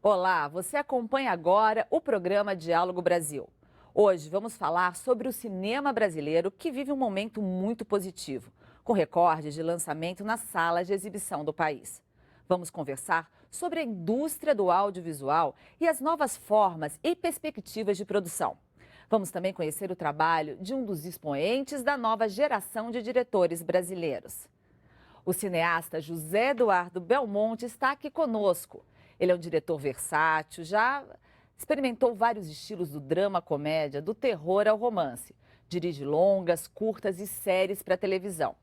Olá, você acompanha agora o programa Diálogo Brasil. Hoje vamos falar sobre o cinema brasileiro que vive um momento muito positivo, com recordes de lançamento nas salas de exibição do país. Vamos conversar sobre a indústria do audiovisual e as novas formas e perspectivas de produção. Vamos também conhecer o trabalho de um dos expoentes da nova geração de diretores brasileiros. O cineasta José Eduardo Belmonte está aqui conosco. Ele é um diretor versátil, já experimentou vários estilos do drama, comédia, do terror ao romance. Dirige longas, curtas e séries para televisão.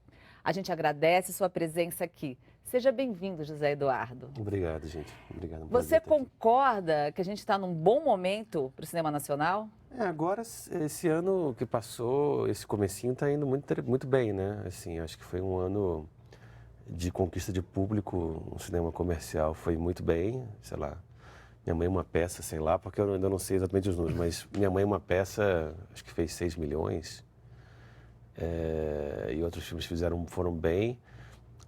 A gente agradece sua presença aqui. Seja bem-vindo, José Eduardo. Obrigado, gente. Obrigado. Você concorda que a gente está num bom momento para o cinema nacional? Agora, esse ano que passou, esse comecinho está indo muito bem, né? Assim, acho que foi um ano de conquista de público, um cinema comercial foi muito bem, sei lá. Minha Mãe é uma Peça, sei lá, porque eu ainda não sei exatamente os números, mas Minha Mãe é uma Peça, acho que fez 6 milhões. E outros filmes foram bem.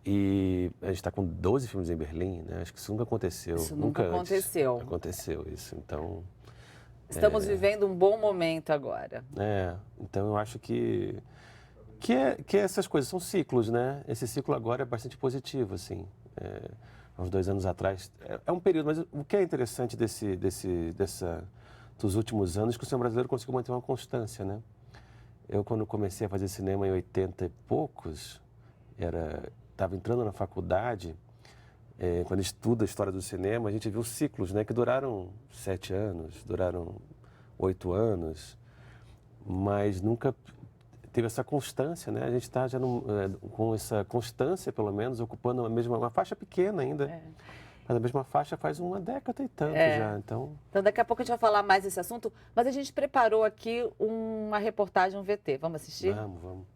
E a gente está com 12 filmes em Berlim, né? Acho que isso nunca aconteceu. Isso nunca aconteceu. Aconteceu isso, então... Estamos vivendo um bom momento agora. Então eu acho que essas coisas são ciclos, né? Esse ciclo agora é bastante positivo, assim. Há uns 2 anos atrás, é um período, mas o que é interessante dos últimos anos é que o cinema brasileiro conseguiu manter uma constância, né? Eu, quando comecei a fazer cinema em 80 e poucos, estava entrando na faculdade, quando estuda a história do cinema, a gente viu ciclos, né? Que duraram 7 anos, duraram 8 anos, mas nunca teve essa constância, né? A gente está já com essa constância, pelo menos, ocupando uma faixa pequena ainda. Mas a mesma faixa faz uma década e tanto já, então daqui a pouco a gente vai falar mais desse assunto, mas a gente preparou aqui uma reportagem, um VT. Vamos assistir? Vamos.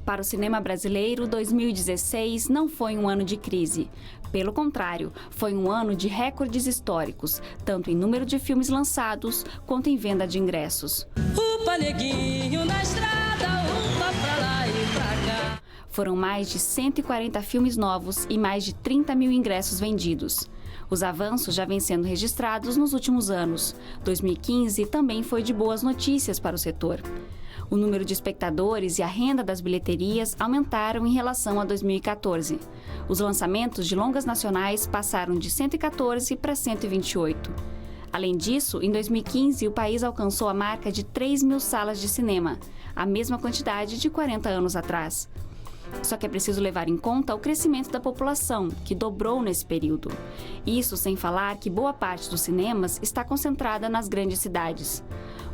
Para o cinema brasileiro, 2016 não foi um ano de crise. Pelo contrário, foi um ano de recordes históricos, tanto em número de filmes lançados quanto em venda de ingressos. Upa, neguinho na estrada, upa pra lá e pra cá. Foram mais de 140 filmes novos e mais de 30 mil ingressos vendidos. Os avanços já vêm sendo registrados nos últimos anos. 2015 também foi de boas notícias para o setor. O número de espectadores e a renda das bilheterias aumentaram em relação a 2014. Os lançamentos de longas nacionais passaram de 114 para 128. Além disso, em 2015, o país alcançou a marca de 3 mil salas de cinema, a mesma quantidade de 40 anos atrás. Só que é preciso levar em conta o crescimento da população, que dobrou nesse período. Isso sem falar que boa parte dos cinemas está concentrada nas grandes cidades.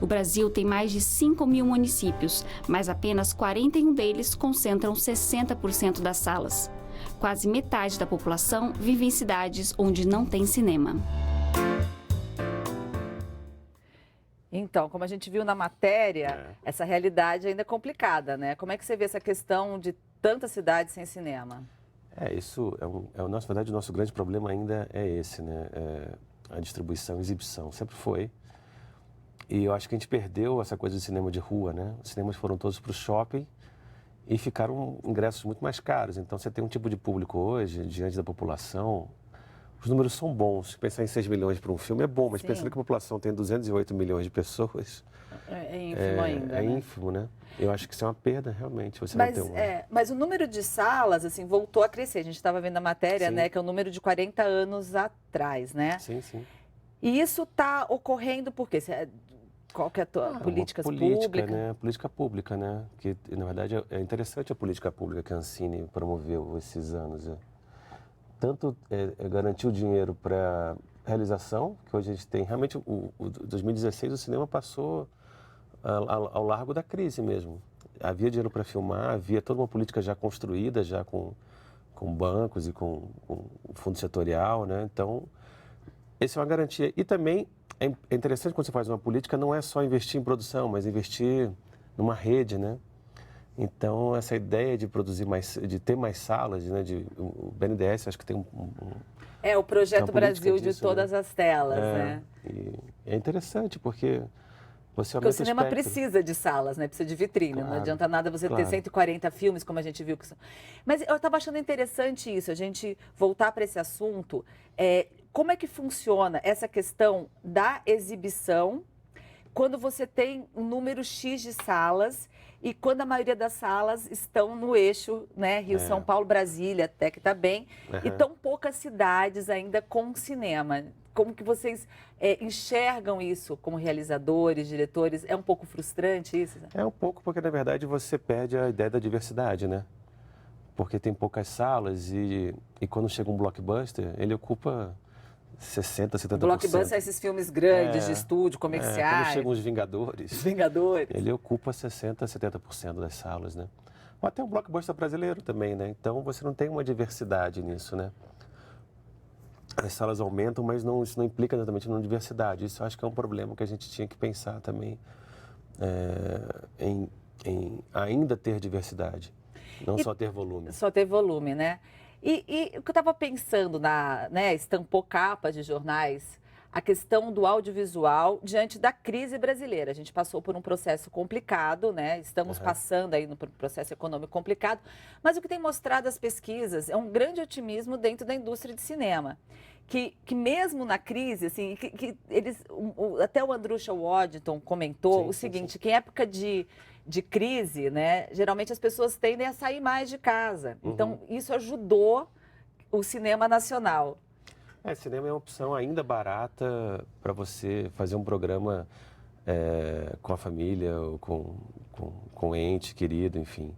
O Brasil tem mais de 5 mil municípios, mas apenas 41 deles concentram 60% das salas. Quase metade da população vive em cidades onde não tem cinema. Então, como a gente viu na matéria, essa realidade ainda é complicada, né? Como é que você vê essa questão de tantas cidades sem cinema? Isso na verdade, o nosso grande problema ainda é esse, né? A distribuição, a exibição, sempre foi. E eu acho que a gente perdeu essa coisa de cinema de rua, né? Os cinemas foram todos para o shopping e ficaram ingressos muito mais caros. Então, você tem um tipo de público hoje, diante da população, os números são bons. Pensar em 6 milhões para um filme é bom, mas pensando que a população tem 208 milhões de pessoas... É ínfimo ainda, né? Ínfimo, né? Eu acho que isso é uma perda, realmente. Mas o número de salas, assim, voltou a crescer. A gente estava vendo a matéria, né? Que é o número de 40 anos atrás, né? Sim. E isso está ocorrendo por quê? Qual que é a tua política pública? Né? Política pública, né? Que, na verdade, é interessante a política pública que a Ancine promoveu esses anos. Tanto garantir o dinheiro para realização, que hoje a gente tem. Realmente, o 2016, o cinema passou ao largo da crise mesmo. Havia dinheiro para filmar, havia toda uma política já construída, já com bancos e com fundo setorial, né? Então, essa é uma garantia. E também é interessante quando você faz uma política, não é só investir em produção, mas investir numa rede, né? Então, essa ideia de produzir de ter mais salas, né? O BNDES, acho que tem o Projeto Brasil disso, de todas as telas, né? E é interessante, porque você Porque o aumenta cinema espectro. precisa de salas, né? Precisa de vitrine. Não Claro, adianta nada você ter claro. 140 filmes, como a gente viu que são. Mas eu estava achando interessante isso, a gente voltar para esse assunto. Como é que funciona essa questão da exibição quando você tem um número X de salas e quando a maioria das salas estão no eixo, né? Rio, São Paulo, Brasília, até que está bem, e tão poucas cidades ainda com cinema. Como que vocês enxergam isso como realizadores, diretores? É um pouco frustrante isso? É um pouco porque, na verdade, você perde a ideia da diversidade, né? Porque tem poucas salas e quando chega um blockbuster, ele ocupa 60%, 70%. Blockbuster são esses filmes grandes, de estúdio, comerciais. Quando chegam os Vingadores, Os Vingadores. ele ocupa 60%, 70% das salas, né? Ou até o blockbuster brasileiro também, né? Então, você não tem uma diversidade nisso, né? As salas aumentam, mas isso não implica exatamente numa diversidade. Isso eu acho que é um problema que a gente tinha que pensar também em ainda ter diversidade, não só ter volume. Só ter volume, né? E o que eu estava pensando, estampou capas de jornais, a questão do audiovisual diante da crise brasileira. A gente passou por um processo complicado, né? Estamos passando aí por um processo econômico complicado, mas o que tem mostrado as pesquisas é um grande otimismo dentro da indústria de cinema. Que mesmo na crise, assim, até o Andrusha Waddington comentou o seguinte, que em época de crise, né, geralmente as pessoas tendem a sair mais de casa. Então, isso ajudou o cinema nacional. Cinema é uma opção ainda barata para você fazer um programa com a família, ou com o ente querido, enfim.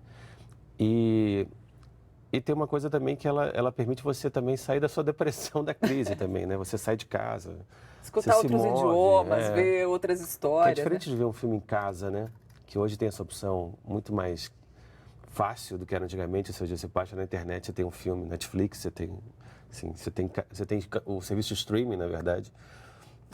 E tem uma coisa também que ela permite você também sair da sua depressão da crise também, né? Você sai de casa, escutar outros idiomas, ver outras histórias. É diferente de ver um filme em casa, né? Que hoje tem essa opção muito mais fácil do que era antigamente. Ou seja, você baixa na internet, você tem um filme, Netflix, você tem o serviço de streaming, na verdade.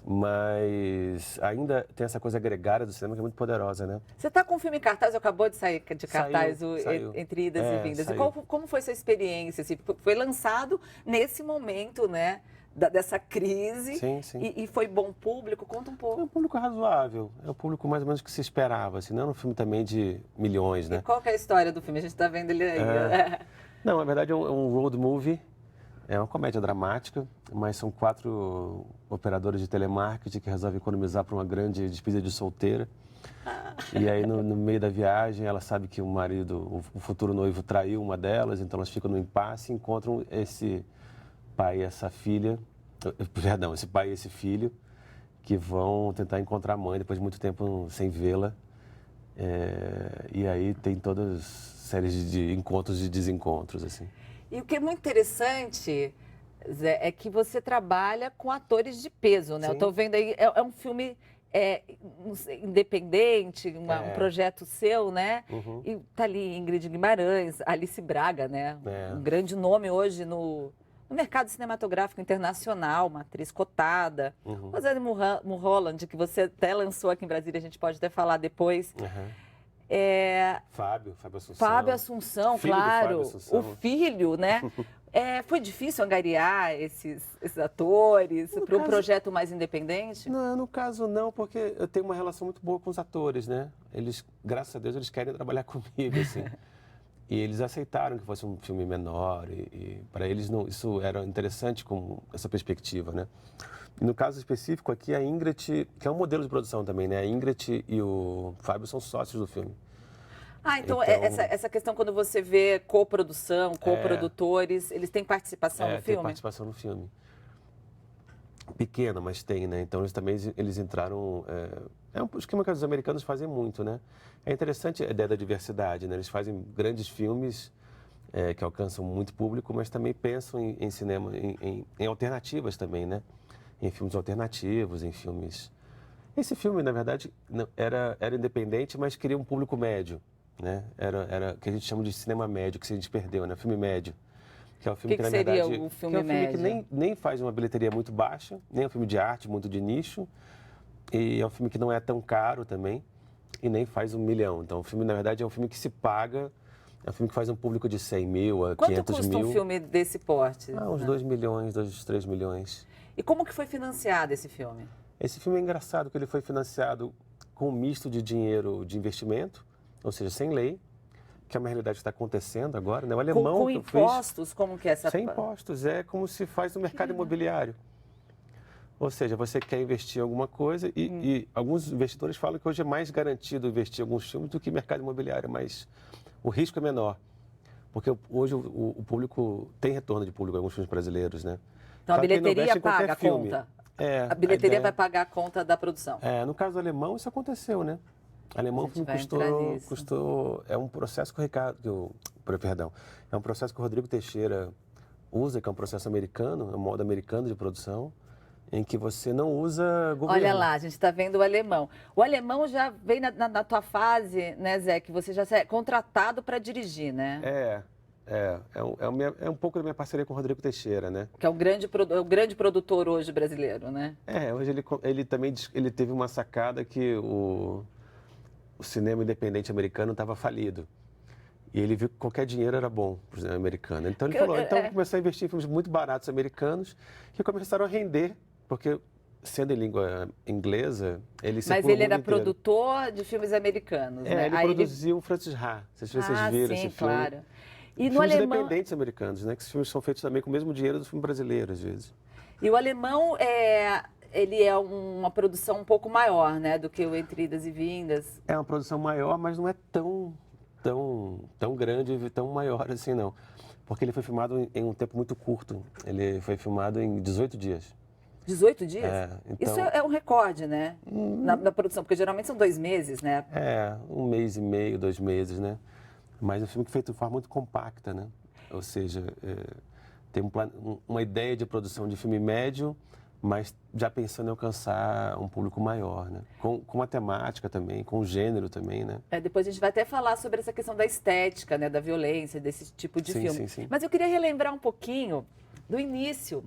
Mas ainda tem essa coisa gregária do cinema que é muito poderosa, né? Você está com um filme em cartaz, acabou de sair de cartaz saiu. Entre idas e vindas. Saiu. E como foi essa experiência? Assim, foi lançado nesse momento, né? Dessa crise. Sim. E foi bom público? Conta um pouco. É um público razoável. É um público mais ou menos que se esperava. Assim, não é um filme também de milhões, né? E qual que é a história do filme? A gente está vendo ele aí. Não, na verdade é um road movie. É uma comédia dramática, mas são 4 operadores de telemarketing que resolvem economizar para uma grande despedida de solteira. E aí, no meio da viagem, ela sabe que o marido, o futuro noivo, traiu uma delas, então elas ficam no impasse e encontram esse pai e essa filha, esse pai e esse filho, que vão tentar encontrar a mãe depois de muito tempo sem vê-la. E aí tem todas séries de encontros e desencontros, assim. E o que é muito interessante, Zé, é que você trabalha com atores de peso, né? Sim. Eu estou vendo aí, é um filme independente, um projeto seu, né? E tá ali Ingrid Guimarães, Alice Braga, né? Um grande nome hoje no mercado cinematográfico internacional, uma atriz cotada. Rosane Mulholland, que você até lançou aqui em Brasília, a gente pode até falar depois. Fábio Assunção. Fábio Assunção, filho claro. do Fábio Assunção. O filho, né? Foi difícil angariar esses atores para um projeto mais independente? Não, no caso não, porque eu tenho uma relação muito boa com os atores, né? Eles, graças a Deus, eles querem trabalhar comigo, assim. E eles aceitaram que fosse um filme menor e para eles isso era interessante com essa perspectiva, né? E no caso específico aqui, a Ingrid, que é um modelo de produção também, né? A Ingrid e o Fábio são sócios do filme. Então essa questão quando você vê coprodução, coprodutores, eles têm participação no filme? Tem participação no filme. Pequena, mas tem, né? Então eles entraram... É um esquema que os americanos fazem muito, né? É interessante a ideia da diversidade, né? Eles fazem grandes filmes que alcançam muito público, mas também pensam em cinema, em alternativas também, né? Em filmes alternativos, em filmes... Esse filme, na verdade, era independente, mas queria um público médio, né? Era o que a gente chama de cinema médio, que a gente perdeu, né? Filme médio. Que é um filme que na seria verdade, o filme que é um médio? filme que nem faz uma bilheteria muito baixa, nem é um filme de arte muito de nicho, e é um filme que não é tão caro também, e nem faz 1 milhão. Então, o filme, na verdade, é um filme que se paga, é um filme que faz um público de 100 mil a 500 mil. Quanto custa um filme desse porte? Uns 2 milhões, 3 milhões. E como que foi financiado esse filme? Esse filme é engraçado, porque ele foi financiado com um misto de dinheiro de investimento, ou seja, sem lei, que é uma realidade que está acontecendo agora, né? O alemão Com que impostos, fez, como que é essa... sem impostos, é como se faz no mercado imobiliário. Ou seja, você quer investir em alguma coisa e alguns investidores falam que hoje é mais garantido investir em alguns filmes do que mercado imobiliário, mas o risco é menor. Porque hoje o público tem retorno de público em alguns filmes brasileiros, né? Então a Claro que ele não bilheteria investe em qualquer paga a filme. conta. A bilheteria ideia- vai pagar a conta da produção. No caso do alemão, isso aconteceu, né? Alemão A gente vai custou, entrar nisso. é um processo que o Ricardo, perdão, é um processo que o Rodrigo Teixeira usa, que é um processo americano, é um modo americano de produção, em que você não usa governo. Olha lá, a gente está vendo o alemão. O alemão já vem na tua fase, né, Zé, que você já é contratado para dirigir, né? É um pouco da minha parceria com o Rodrigo Teixeira, né? Que é o grande produtor hoje brasileiro, né? Hoje ele também ele teve uma sacada que o cinema independente americano estava falido. E ele viu que qualquer dinheiro era bom para o cinema americano. Então ele falou, então eu vou começar a investir em filmes muito baratos americanos que começaram a render, porque sendo em língua inglesa, ele Mas ele era produtor de filmes americanos, né? Ele produziu o Francis Ha. Não sei se vocês viram esse filme. Claro. E no filmes alemão... independentes americanos, né? Que os filmes são feitos também com o mesmo dinheiro do filme brasileiro, às vezes. E o alemão ele é uma produção um pouco maior, né, do que o Entre Idas e Vindas. É uma produção maior, mas não é tão grande e tão maior assim, não. Porque ele foi filmado em um tempo muito curto. Ele foi filmado em 18 dias. 18 dias? Então... Isso é um recorde, né? Na produção, porque geralmente são 2 meses, né? 1 mês e meio, 2 meses, né? Mas é um filme que é feito de forma muito compacta, né? Ou seja, tem uma ideia de produção de filme médio, mas já pensando em alcançar um público maior, né? Com a temática também, com o gênero também, né? Depois a gente vai até falar sobre essa questão da estética, né? Da violência, desse tipo de filme. Sim. Mas eu queria relembrar um pouquinho do início.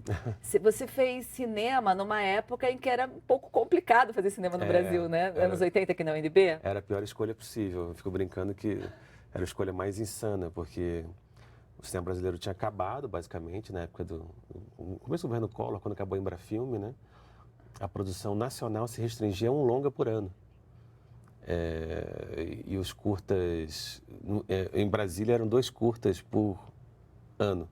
Você fez cinema numa época em que era um pouco complicado fazer cinema no Brasil, né? Anos 80 aqui na UNB. Era a pior escolha possível. Eu fico brincando que era a escolha mais insana, porque o cinema brasileiro tinha acabado, basicamente, na época no começo do governo Collor, quando acabou a Embrafilme, né? A produção nacional se restringia a um longa por ano. E os curtas... em Brasília eram 2 curtas por ano.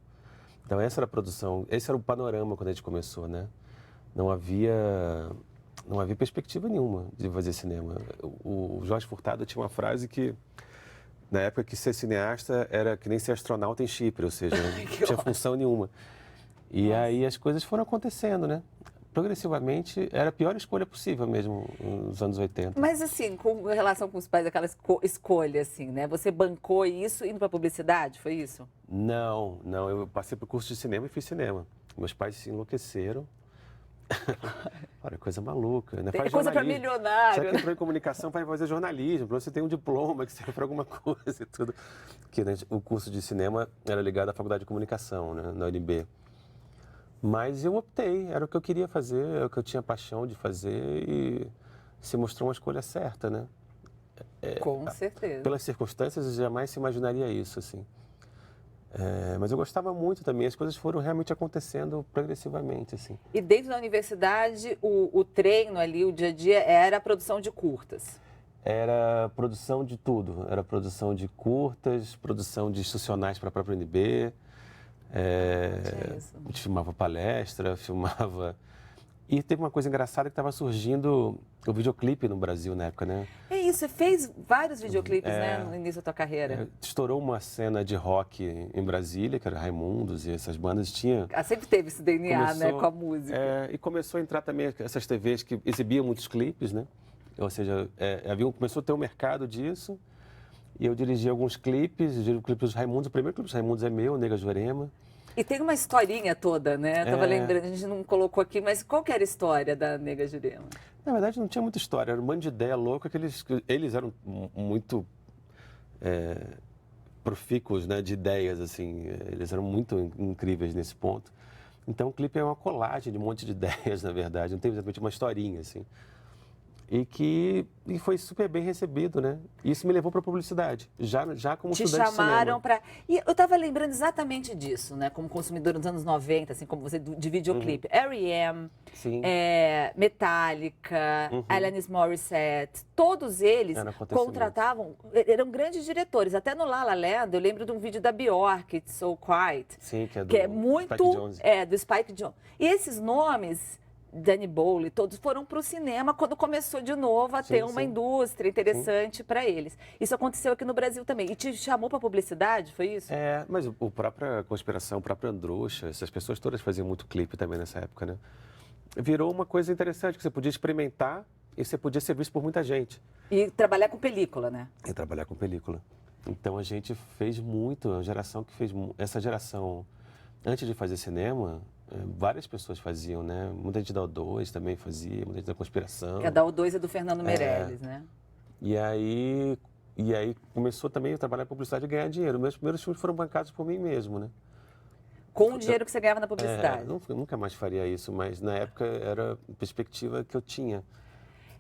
Então essa era a produção, esse era o panorama quando a gente começou, né? Não havia perspectiva nenhuma de fazer cinema. O Jorge Furtado tinha uma frase que, na época, que ser cineasta era que nem ser astronauta em Chipre, ou seja, não tinha função nenhuma. E aí as coisas foram acontecendo, né? Progressivamente, era a pior escolha possível mesmo nos anos 80. Mas assim, com relação com os pais, aquela escolha, assim, né? Você bancou isso indo para publicidade, foi isso? Não. Eu passei por curso de cinema e fiz cinema. Meus pais se enlouqueceram. Olha, coisa maluca, né? Tem coisa para milionário. Você que entrou em comunicação para fazer jornalismo, para você ter um diploma que serve para alguma coisa e tudo. Porque, né, o curso de cinema era ligado à faculdade de comunicação, né, na UNB. Mas eu optei, era o que eu queria fazer, era o que eu tinha paixão de fazer e se mostrou uma escolha certa, né? Com certeza. Pelas circunstâncias, eu jamais se imaginaria isso, assim. Mas eu gostava muito também, as coisas foram realmente acontecendo progressivamente, assim. E dentro da universidade, o treino ali, o dia a dia, era a produção de curtas? Era produção de tudo, era produção de curtas, produção de institucionais para a própria UNB, a gente filmava palestra, filmava... E teve uma coisa engraçada que estava surgindo o videoclipe no Brasil na época, né? É isso, você fez vários videoclipes, né, no início da tua carreira. Estourou uma cena de rock em Brasília, que era Raimundos e essas bandas tinha... Sempre teve esse DNA, né, com a música. E começou a entrar também essas TVs que exibiam muitos clipes, né? Ou seja, começou a ter um mercado disso. E eu dirigi alguns clipes, o clipe dos Raimundos. O primeiro clipe dos Raimundos é meu, Nega Jurema. E tem uma historinha toda, né? Tava lembrando, a gente não colocou aqui, mas qual que era a história da Nega Jurema? Na verdade, não tinha muita história. Era um monte de ideia louca que eles eram muito profícuos, né, de ideias, assim. Eles eram muito incríveis nesse ponto. Então, o clipe é uma colagem de um monte de ideias, na verdade. Não tem exatamente uma historinha, assim. E foi super bem recebido, né? E isso me levou para a publicidade, já como Te estudante de chamaram cinema. para... E eu estava lembrando exatamente disso, né? Como consumidor nos anos 90, assim como você, de videoclipe. R.E.M., Sim. Metallica, Alanis Morissette, todos eles Era acontecimento. contratavam... Eram grandes diretores. Até no La La Land, eu lembro de um vídeo da Bjork, It's So Quiet. Sim, que é do Que é muito... Spike Jonze. do Spike Jonze. E esses nomes... Danny Boyle, todos foram para o cinema quando começou de novo a ter uma indústria interessante para eles. Isso aconteceu aqui no Brasil também. E te chamou para publicidade, foi isso? Mas o própria Conspiração, o próprio Androuxa, essas pessoas todas faziam muito clipe também nessa época, né? Virou uma coisa interessante, que você podia experimentar e você podia ser visto por muita gente. E trabalhar com película, né? E trabalhar com película. Então a gente fez muito, a geração que fez... Essa geração, antes de fazer cinema... Várias pessoas faziam, né? Muita gente da O2 também fazia, muita gente da Conspiração. Que a da O2 é do Fernando Meirelles, né? E aí começou também a trabalhar em publicidade e ganhar dinheiro. Meus primeiros filmes foram bancados por mim mesmo, né? Com o dinheiro que você ganhava na publicidade. Nunca mais faria isso, mas na época era a perspectiva que eu tinha.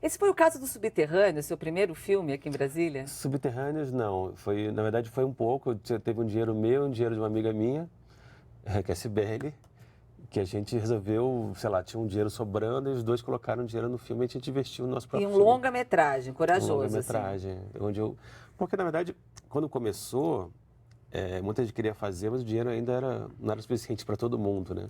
Esse foi o caso do Subterrâneo, seu primeiro filme aqui em Brasília? Subterrâneos, não. Na verdade, foi um pouco. Teve um dinheiro meu, um dinheiro de uma amiga minha, que é a Cibele, que a gente resolveu, sei lá, tinha um dinheiro sobrando e os dois colocaram dinheiro no filme e a gente investiu no nosso próprio filme. E um longa-metragem, corajoso. Longa-metragem, Porque, na verdade, quando começou, muita gente queria fazer, mas o dinheiro ainda não era suficiente para todo mundo, né?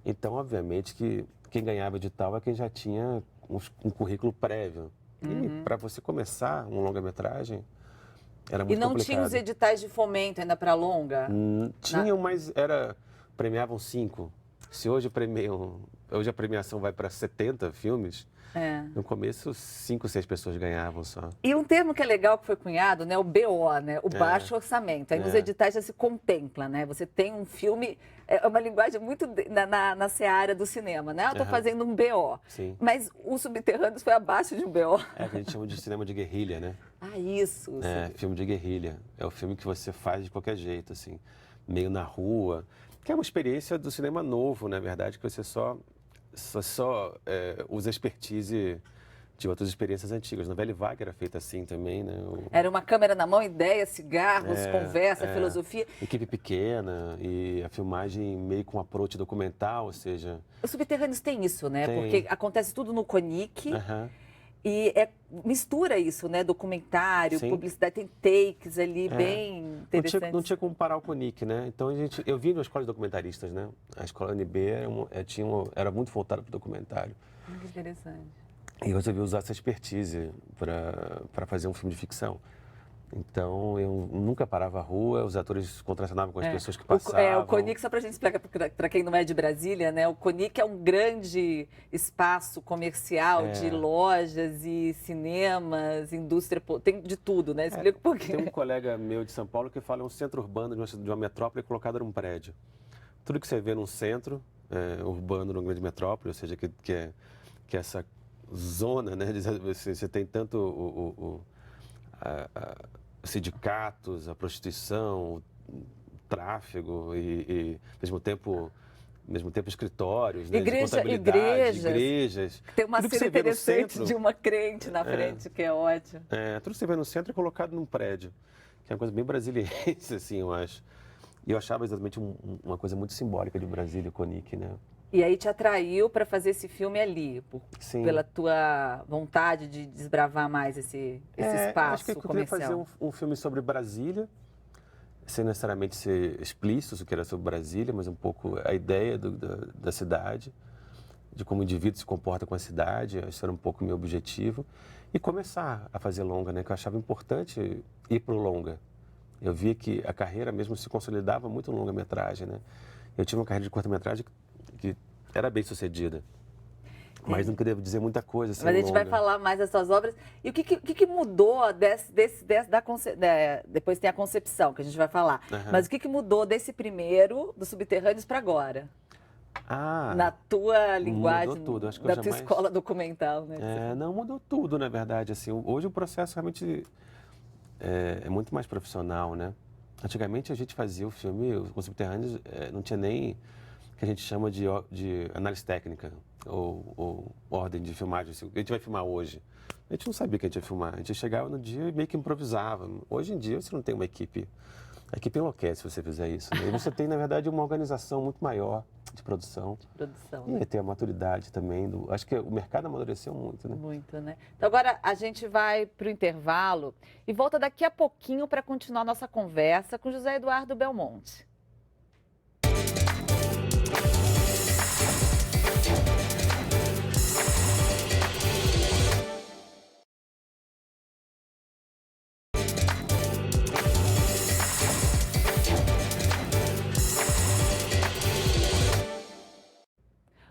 Então, obviamente, que quem ganhava edital é quem já tinha um currículo prévio. E para você começar um longa-metragem, era muito complicado. E não tinha os editais de fomento ainda para longa? Tinham, mas premiavam 5. Se hoje a premiação vai para 70 filmes, no começo 5, 6 pessoas ganhavam só. E um termo que é legal que foi cunhado, né, o BO, né, o baixo orçamento. Aí nos editais já se contempla, né? Você tem um filme, é uma linguagem muito na seara do cinema, né? Eu estou fazendo um BO. Sim. Mas o Subterrâneos foi abaixo de um BO. Que a gente chama de cinema de guerrilha, né? Isso. Filme de guerrilha. É o filme que você faz de qualquer jeito, assim, meio na rua. Que é uma experiência do cinema novo, na verdade, que você só usa expertise de outras experiências antigas. A novela Vague era feita assim também, né? Era uma câmera na mão, ideia, cigarros, conversa, filosofia. Equipe pequena e a filmagem meio com approach documental, ou seja... Os Subterrâneos tem isso, né? Tem. Porque acontece tudo no Conic. E mistura isso, né? Documentário, publicidade, tem takes ali bem interessantes. Não tinha como parar o Conic, né? Então eu vim de uma escola de documentaristas, né? A escola UNB era muito voltada para o documentário. Que interessante. E eu resolvi usar essa expertise para fazer um filme de ficção. Então, eu nunca parava a rua, os atores contracenavam com as pessoas que passavam. O Conic, só para a gente explicar para quem não é de Brasília, né? O Conic é um grande espaço comercial de lojas e cinemas, indústria, tem de tudo, né? Explica um pouquinho. Tem um colega meu de São Paulo que fala um centro urbano de uma metrópole colocado num prédio. Tudo que você vê num centro urbano, numa grande metrópole, ou seja, que é essa zona, né? Você tem tanto sindicatos, a prostituição, o tráfego e ao mesmo tempo escritórios, né, igrejas. Tem uma cena interessante de uma crente na frente, que é ótimo. Tudo que você vê no centro é colocado num prédio, que é uma coisa bem brasiliense, assim, eu acho. E eu achava exatamente uma coisa muito simbólica de Brasília, o Conic, né? E aí te atraiu para fazer esse filme ali, pela tua vontade de desbravar mais esse espaço acho que eu comercial. queria fazer um filme sobre Brasília, sem necessariamente ser explícito o que era sobre Brasília, mas um pouco a ideia da cidade, de como o indivíduo se comporta com a cidade, esse era um pouco o meu objetivo. E começar a fazer longa, né? Que eu achava importante ir para o longa. Eu via que a carreira mesmo se consolidava muito no longa-metragem, né? Eu tive uma carreira de curta-metragem que era bem sucedida, mas não queria dizer muita coisa. Assim, mas a gente vai falar mais das suas obras. E o que mudou depois tem a concepção, que a gente vai falar. Mas o que mudou desse primeiro, dos Subterrâneos, para agora? Na tua linguagem, mudou tudo. Acho que da tua escola documental, né? Não, mudou tudo, na verdade. Assim, hoje o processo realmente é muito mais profissional, né? Antigamente a gente fazia o filme, os Subterrâneos não tinha nem que a gente chama de análise técnica ou ordem de filmagem. Assim, a gente vai filmar hoje. A gente não sabia que a gente ia filmar. A gente chegava no dia e meio que improvisava. Hoje em dia você não tem uma equipe. A equipe enlouquece se você fizer isso. Né? E você tem, na verdade, uma organização muito maior de produção. E Né? tem a maturidade também. Acho que o mercado amadureceu muito, né? Muito, né? Então agora a gente vai para o intervalo e volta daqui a pouquinho para continuar nossa conversa com José Eduardo Belmonte.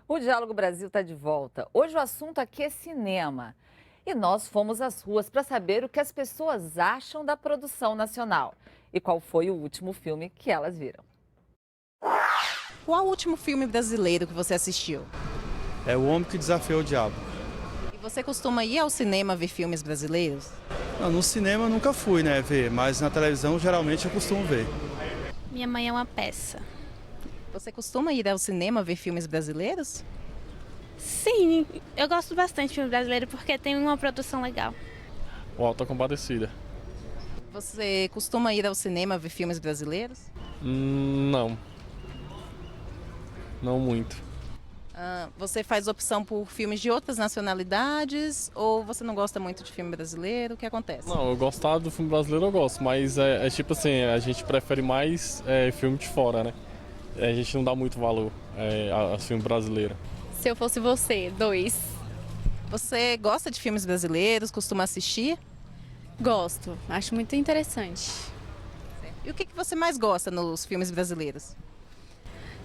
O Diálogo Brasil está de volta. Hoje o assunto aqui é cinema. E nós fomos às ruas para saber o que as pessoas acham da produção nacional e qual foi o último filme que elas viram. Qual o último filme brasileiro que você assistiu? É O Homem que Desafiou o Diabo. E você costuma ir ao cinema ver filmes brasileiros? Não, no cinema eu nunca fui, né, ver, mas na televisão geralmente eu costumo ver. Minha Mãe é uma Peça. Você costuma ir ao cinema ver filmes brasileiros? Sim, eu gosto bastante de filme brasileiro porque tem uma produção legal. O Auto da Compadecida. Você costuma ir ao cinema ver filmes brasileiros? Não. Não muito. Você faz opção por filmes de outras nacionalidades ou você não gosta muito de filme brasileiro? O que acontece? Não, eu gostar do filme brasileiro eu gosto, mas é tipo assim, a gente prefere mais filme de fora, né? A gente não dá muito valor a filme brasileiro. Se eu fosse você, 2. Você gosta de filmes brasileiros? Costuma assistir? Gosto, acho muito interessante. E o que você mais gosta nos filmes brasileiros?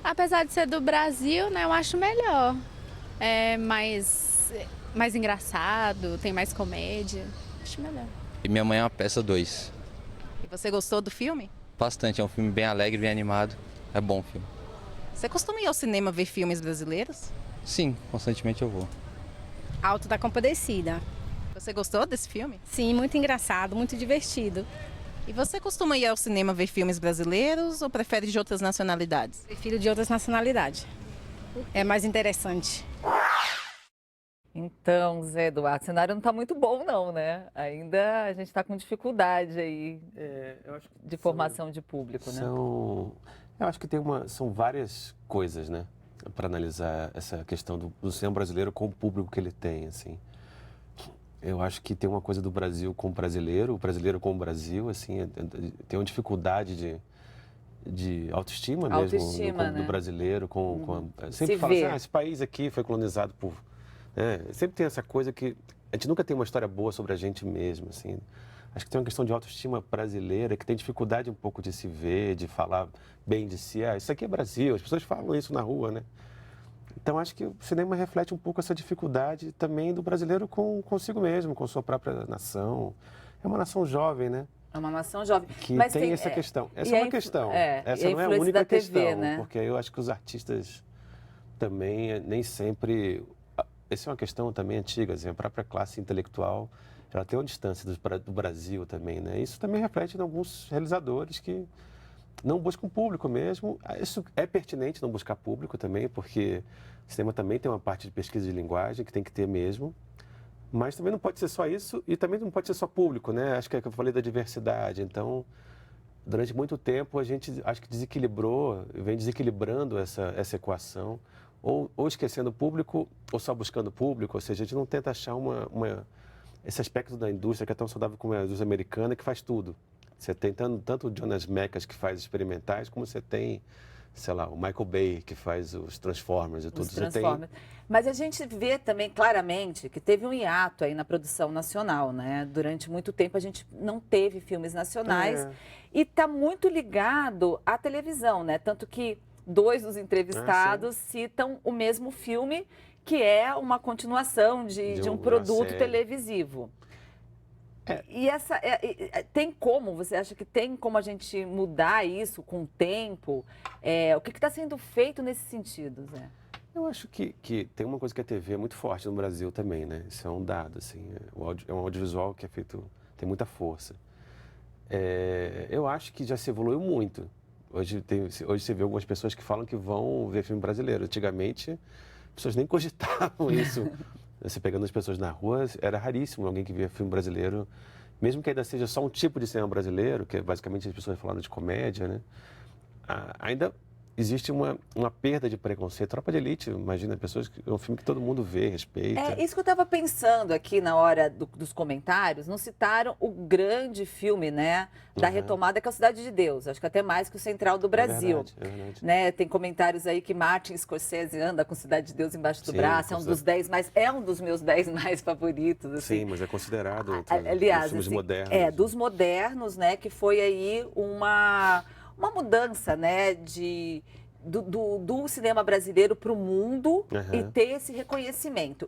Apesar de ser do Brasil, né, eu acho melhor. É mais engraçado, tem mais comédia. Acho melhor. E Minha Mãe é uma Peça 2. E você gostou do filme? Bastante, é um filme bem alegre, bem animado. É bom o filme. Você costuma ir ao cinema ver filmes brasileiros? Sim, constantemente eu vou. Auto da Compadecida. Você gostou desse filme? Sim, muito engraçado, muito divertido. E você costuma ir ao cinema ver filmes brasileiros ou prefere de outras nacionalidades? Prefiro de outras nacionalidades. É mais interessante. Então, Zé Eduardo, o cenário não está muito bom não, né? Ainda a gente está com dificuldade aí Eu acho que de formação de público, né? Eu acho que são várias coisas, né, para analisar essa questão do cinema brasileiro com o público que ele tem, assim. Eu acho que tem uma coisa do Brasil com o brasileiro com o Brasil, assim, tem uma dificuldade de autoestima mesmo né? do brasileiro sempre fala assim, esse país aqui foi colonizado por... sempre tem essa coisa que a gente nunca tem uma história boa sobre a gente mesmo, assim. Acho que tem uma questão de autoestima brasileira que tem dificuldade um pouco de se ver, de falar bem de si. Isso aqui é Brasil, as pessoas falam isso na rua, né? Então, acho que o cinema reflete um pouco essa dificuldade também do brasileiro consigo mesmo, com sua própria nação. É uma nação jovem, né? É uma nação jovem. Que tem essa questão. Essa é uma questão. Essa não é a única questão, né? Porque eu acho que os artistas também nem sempre... Essa é uma questão também antiga, assim, a própria classe intelectual, ela tem uma distância do Brasil também, né? Isso também reflete em alguns realizadores que não buscam público mesmo. Isso é pertinente não buscar público também, porque o cinema também tem uma parte de pesquisa de linguagem que tem que ter mesmo. Mas também não pode ser só isso e também não pode ser só público, né? Acho que é que eu falei da diversidade. Então, durante muito tempo, a gente acho que vem desequilibrando essa equação, ou esquecendo o público, ou só buscando público. Ou seja, a gente não tenta achar esse aspecto da indústria que é tão saudável como a indústria americana, que faz tudo. Você tem tanto o Jonas Mekas, que faz experimentais, como você tem, sei lá, o Michael Bay, que faz os Transformers e tudo. Mas a gente vê também claramente que teve um hiato aí na produção nacional, né? Durante muito tempo a gente não teve filmes nacionais e está muito ligado à televisão, né? Tanto que 2 dos entrevistados citam o mesmo filme, que é uma continuação de um produto televisivo. E tem como, você acha que tem como a gente mudar isso com o tempo? O que está sendo feito nesse sentido, Zé? Eu acho que tem uma coisa que a TV é muito forte no Brasil também, né? Isso é um dado, assim. É um audiovisual que é feito, tem muita força. Eu acho que já se evoluiu muito. Hoje você vê algumas pessoas que falam que vão ver filme brasileiro. Antigamente, as pessoas nem cogitavam isso. Você pegando as pessoas na rua, era raríssimo alguém que via filme brasileiro, mesmo que ainda seja só um tipo de cinema brasileiro, que é basicamente as pessoas falando de comédia, né? Ainda existe uma perda de preconceito. Tropa de Elite, imagina, é um filme que todo mundo vê, respeita. É isso que eu estava pensando aqui na hora dos comentários. Não citaram o grande filme, né, da retomada, que é o Cidade de Deus. Acho que até mais que o Central do Brasil. É verdade. Né? Tem comentários aí que Martin Scorsese anda com Cidade de Deus embaixo do braço. É um dos meus 10 mais favoritos. Assim. Sim, mas é considerado aliás, filmes assim, modernos. Dos modernos, né, que foi aí uma mudança, né, do cinema brasileiro para o mundo e ter esse reconhecimento.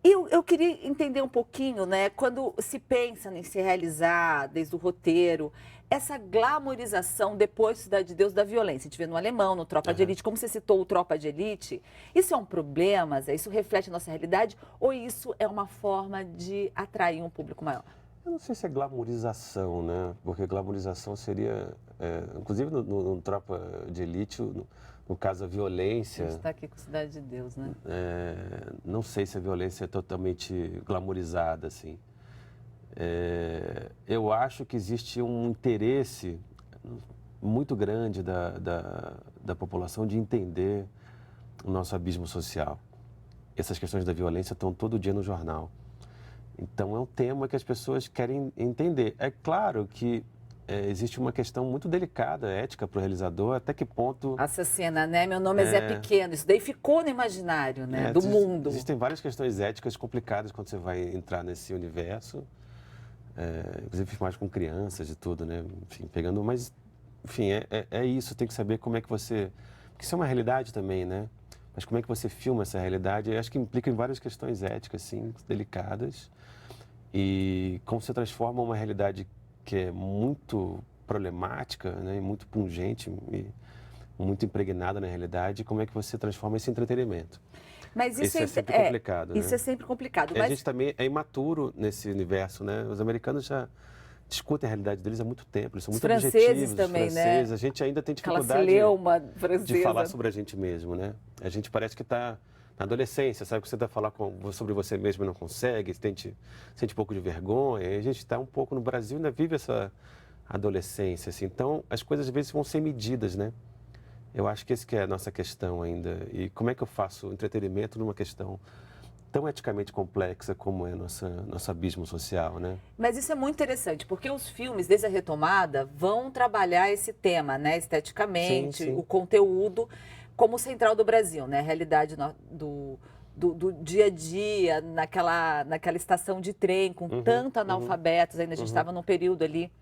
Eu queria entender um pouquinho, né, quando se pensa em se realizar, desde o roteiro, essa glamorização depois do Cidade de Deus da violência. A gente vê no Alemão, no Tropa de Elite, como você citou o Tropa de Elite, isso é um problema, Zé? Isso reflete a nossa realidade ou isso é uma forma de atrair um público maior? Eu não sei se é glamorização, né? Porque glamorização seria, inclusive no Tropa de Elite, no caso a violência... A gente está aqui com Cidade de Deus, né? Não sei se a violência é totalmente glamorizada, assim. Eu acho que existe um interesse muito grande da população de entender o nosso abismo social. Essas questões da violência estão todo dia no jornal. Então, é um tema que as pessoas querem entender. É claro que existe uma questão muito delicada, ética, para o realizador, até que ponto... Essa cena, né? Meu nome é Zé Pequeno. Isso daí ficou no imaginário, né? Do mundo. Existem várias questões éticas complicadas quando você vai entrar nesse universo. Inclusive, mais com crianças e tudo, né? Enfim, pegando... Mas, enfim, é isso. Tem que saber como é que você... Porque isso é uma realidade também, né? Mas como é que você filma essa realidade? Eu acho que implica em várias questões éticas, assim, delicadas. E como você transforma uma realidade que é muito problemática, né, e muito pungente, e muito impregnada na realidade, como é que você transforma esse entretenimento? Mas isso é sempre complicado, né? Isso é sempre complicado. A gente também é imaturo nesse universo, né? Os americanos já discutem a realidade deles há muito tempo, eles são muito objetivos. Também, os franceses, né? A gente ainda tem dificuldade de falar sobre a gente mesmo, né? A gente parece que está na adolescência, sabe? Que você está falando sobre você mesmo e não consegue, sente um pouco de vergonha. E a gente está um pouco no Brasil, ainda vive essa adolescência, assim. Então, as coisas às vezes vão ser medidas, né? Eu acho que essa que é a nossa questão ainda. E como é que eu faço entretenimento numa questão tão eticamente complexa como é nosso abismo social, né? Mas isso é muito interessante, porque os filmes, desde a retomada, vão trabalhar esse tema, né? Esteticamente, sim. O conteúdo como central do Brasil, né? A realidade do dia a dia, naquela estação de trem, com tanto analfabetos, ainda a gente estava num período ali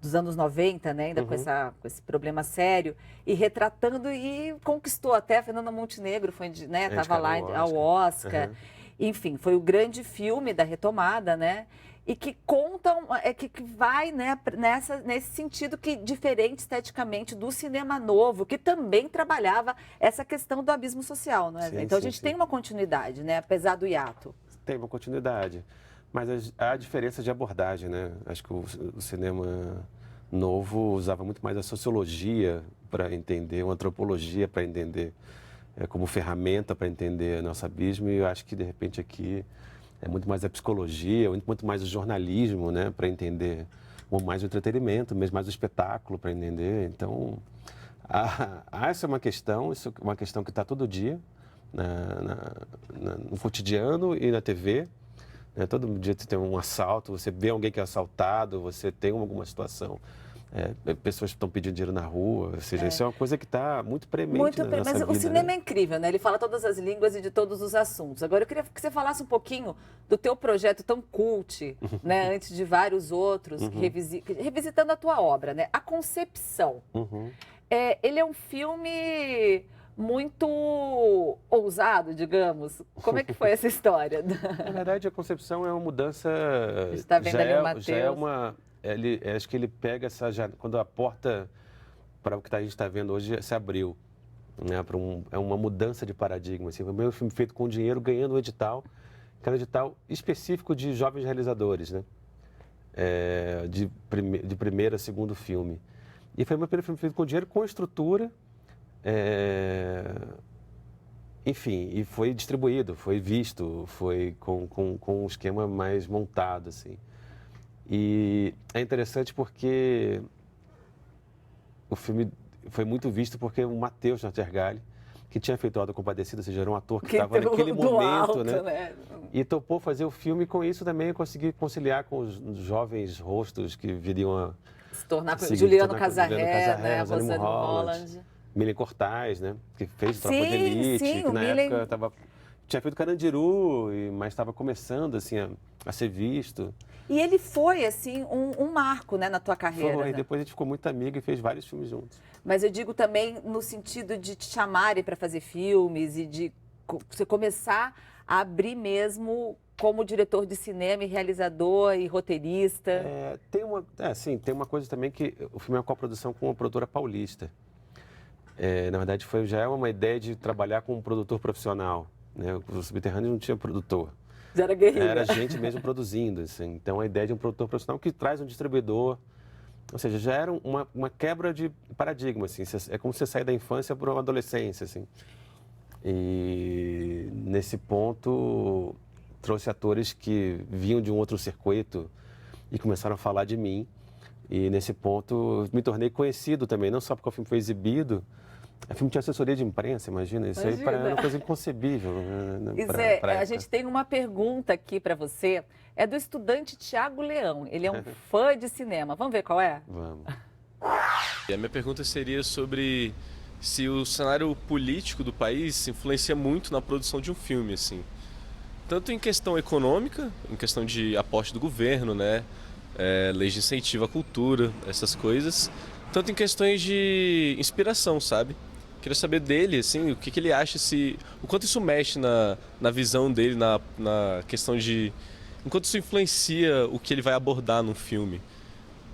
dos anos 90, né? Ainda com esse problema sério, e retratando, e conquistou até a Fernanda Montenegro, estava lá ao Oscar. Enfim, foi o grande filme da retomada, né? E que conta, que vai, né, nesse sentido que diferente esteticamente do cinema novo, que também trabalhava essa questão do abismo social, não é? Então a gente tem uma continuidade, né, apesar do hiato. Tem uma continuidade, mas há diferença de abordagem, né? Acho que o cinema novo usava muito mais a sociologia para entender, uma antropologia para entender, como ferramenta para entender nosso abismo, e eu acho que de repente aqui é muito mais a psicologia, muito mais o jornalismo, né, para entender, ou mais o entretenimento, mesmo mais o espetáculo para entender. Então, essa é uma questão que está todo dia no cotidiano e na TV. Né? Todo dia você tem um assalto, você vê alguém que é assaltado, você tem alguma situação. Pessoas que estão pedindo dinheiro na rua, ou seja, isso é uma coisa que está muito premente na nossa vida. Mas o cinema é incrível, né? Ele fala todas as línguas e de todos os assuntos. Agora, eu queria que você falasse um pouquinho do teu projeto tão cult, né? Antes de vários outros, revisitando a tua obra, né? A Concepção. Ele é um filme muito ousado, digamos. Como é que foi essa história? Na verdade, A Concepção é uma mudança... A gente está vendo ali o Matheus. Já é uma... acho que ele pega quando a porta para o que a gente está vendo hoje se abriu, né, é uma mudança de paradigma. Assim, foi o meu filme feito com dinheiro, ganhando um edital, que era um edital específico de jovens realizadores, né, de primeiro a segundo filme. E foi o meu primeiro filme feito com dinheiro, com estrutura, enfim, e foi distribuído, foi visto, foi com um esquema mais montado, assim. E é interessante porque o filme foi muito visto porque o Matheus Nattergalli, que tinha feito Auto da Compadecida, ou seja, era um ator que estava naquele momento, alto, né? E topou fazer o filme, e com isso também eu consegui conciliar com os jovens rostos que viriam a se tornar Juliano Casarré, né? Rosalind Holland, Milen Cortais, né? Que fez Tropa de Elite, sim, que na época tinha feito Carandiru, mas estava começando assim, a ser visto. E ele foi, assim, um marco, né, na tua carreira. Foi, né? depois a gente ficou muito amigo e fez vários filmes juntos. Mas eu digo também no sentido de te chamarem para fazer filmes e de você começar a abrir mesmo como diretor de cinema e realizador e roteirista. Tem uma coisa também que o filme é uma coprodução com uma produtora paulista. Na verdade, já é uma ideia de trabalhar com um produtor profissional, né? O Subterrâneo não tinha produtor. Era guerrilha. Era gente mesmo produzindo, assim. Então, a ideia de um produtor profissional que traz um distribuidor. Ou seja, já era uma quebra de paradigma, assim. É como você sair da infância para uma adolescência, assim. E, nesse ponto, trouxe atores que vinham de um outro circuito e começaram a falar de mim. E, nesse ponto, me tornei conhecido também. Não só porque o filme foi exibido. O filme tinha assessoria de imprensa, imagina. Isso aí era uma coisa inconcebível. A gente tem uma pergunta aqui para você. É do estudante Tiago Leão. Ele é um fã de cinema. Vamos ver qual é? Vamos. E a minha pergunta seria sobre se o cenário político do país influencia muito na produção de um filme, assim. Tanto em questão econômica, em questão de aporte do governo, né? Leis de incentivo à cultura, essas coisas. Tanto em questões de inspiração, sabe? Queria saber dele, assim, o que ele acha, o quanto isso mexe na visão dele, na questão de... Enquanto isso influencia o que ele vai abordar num filme.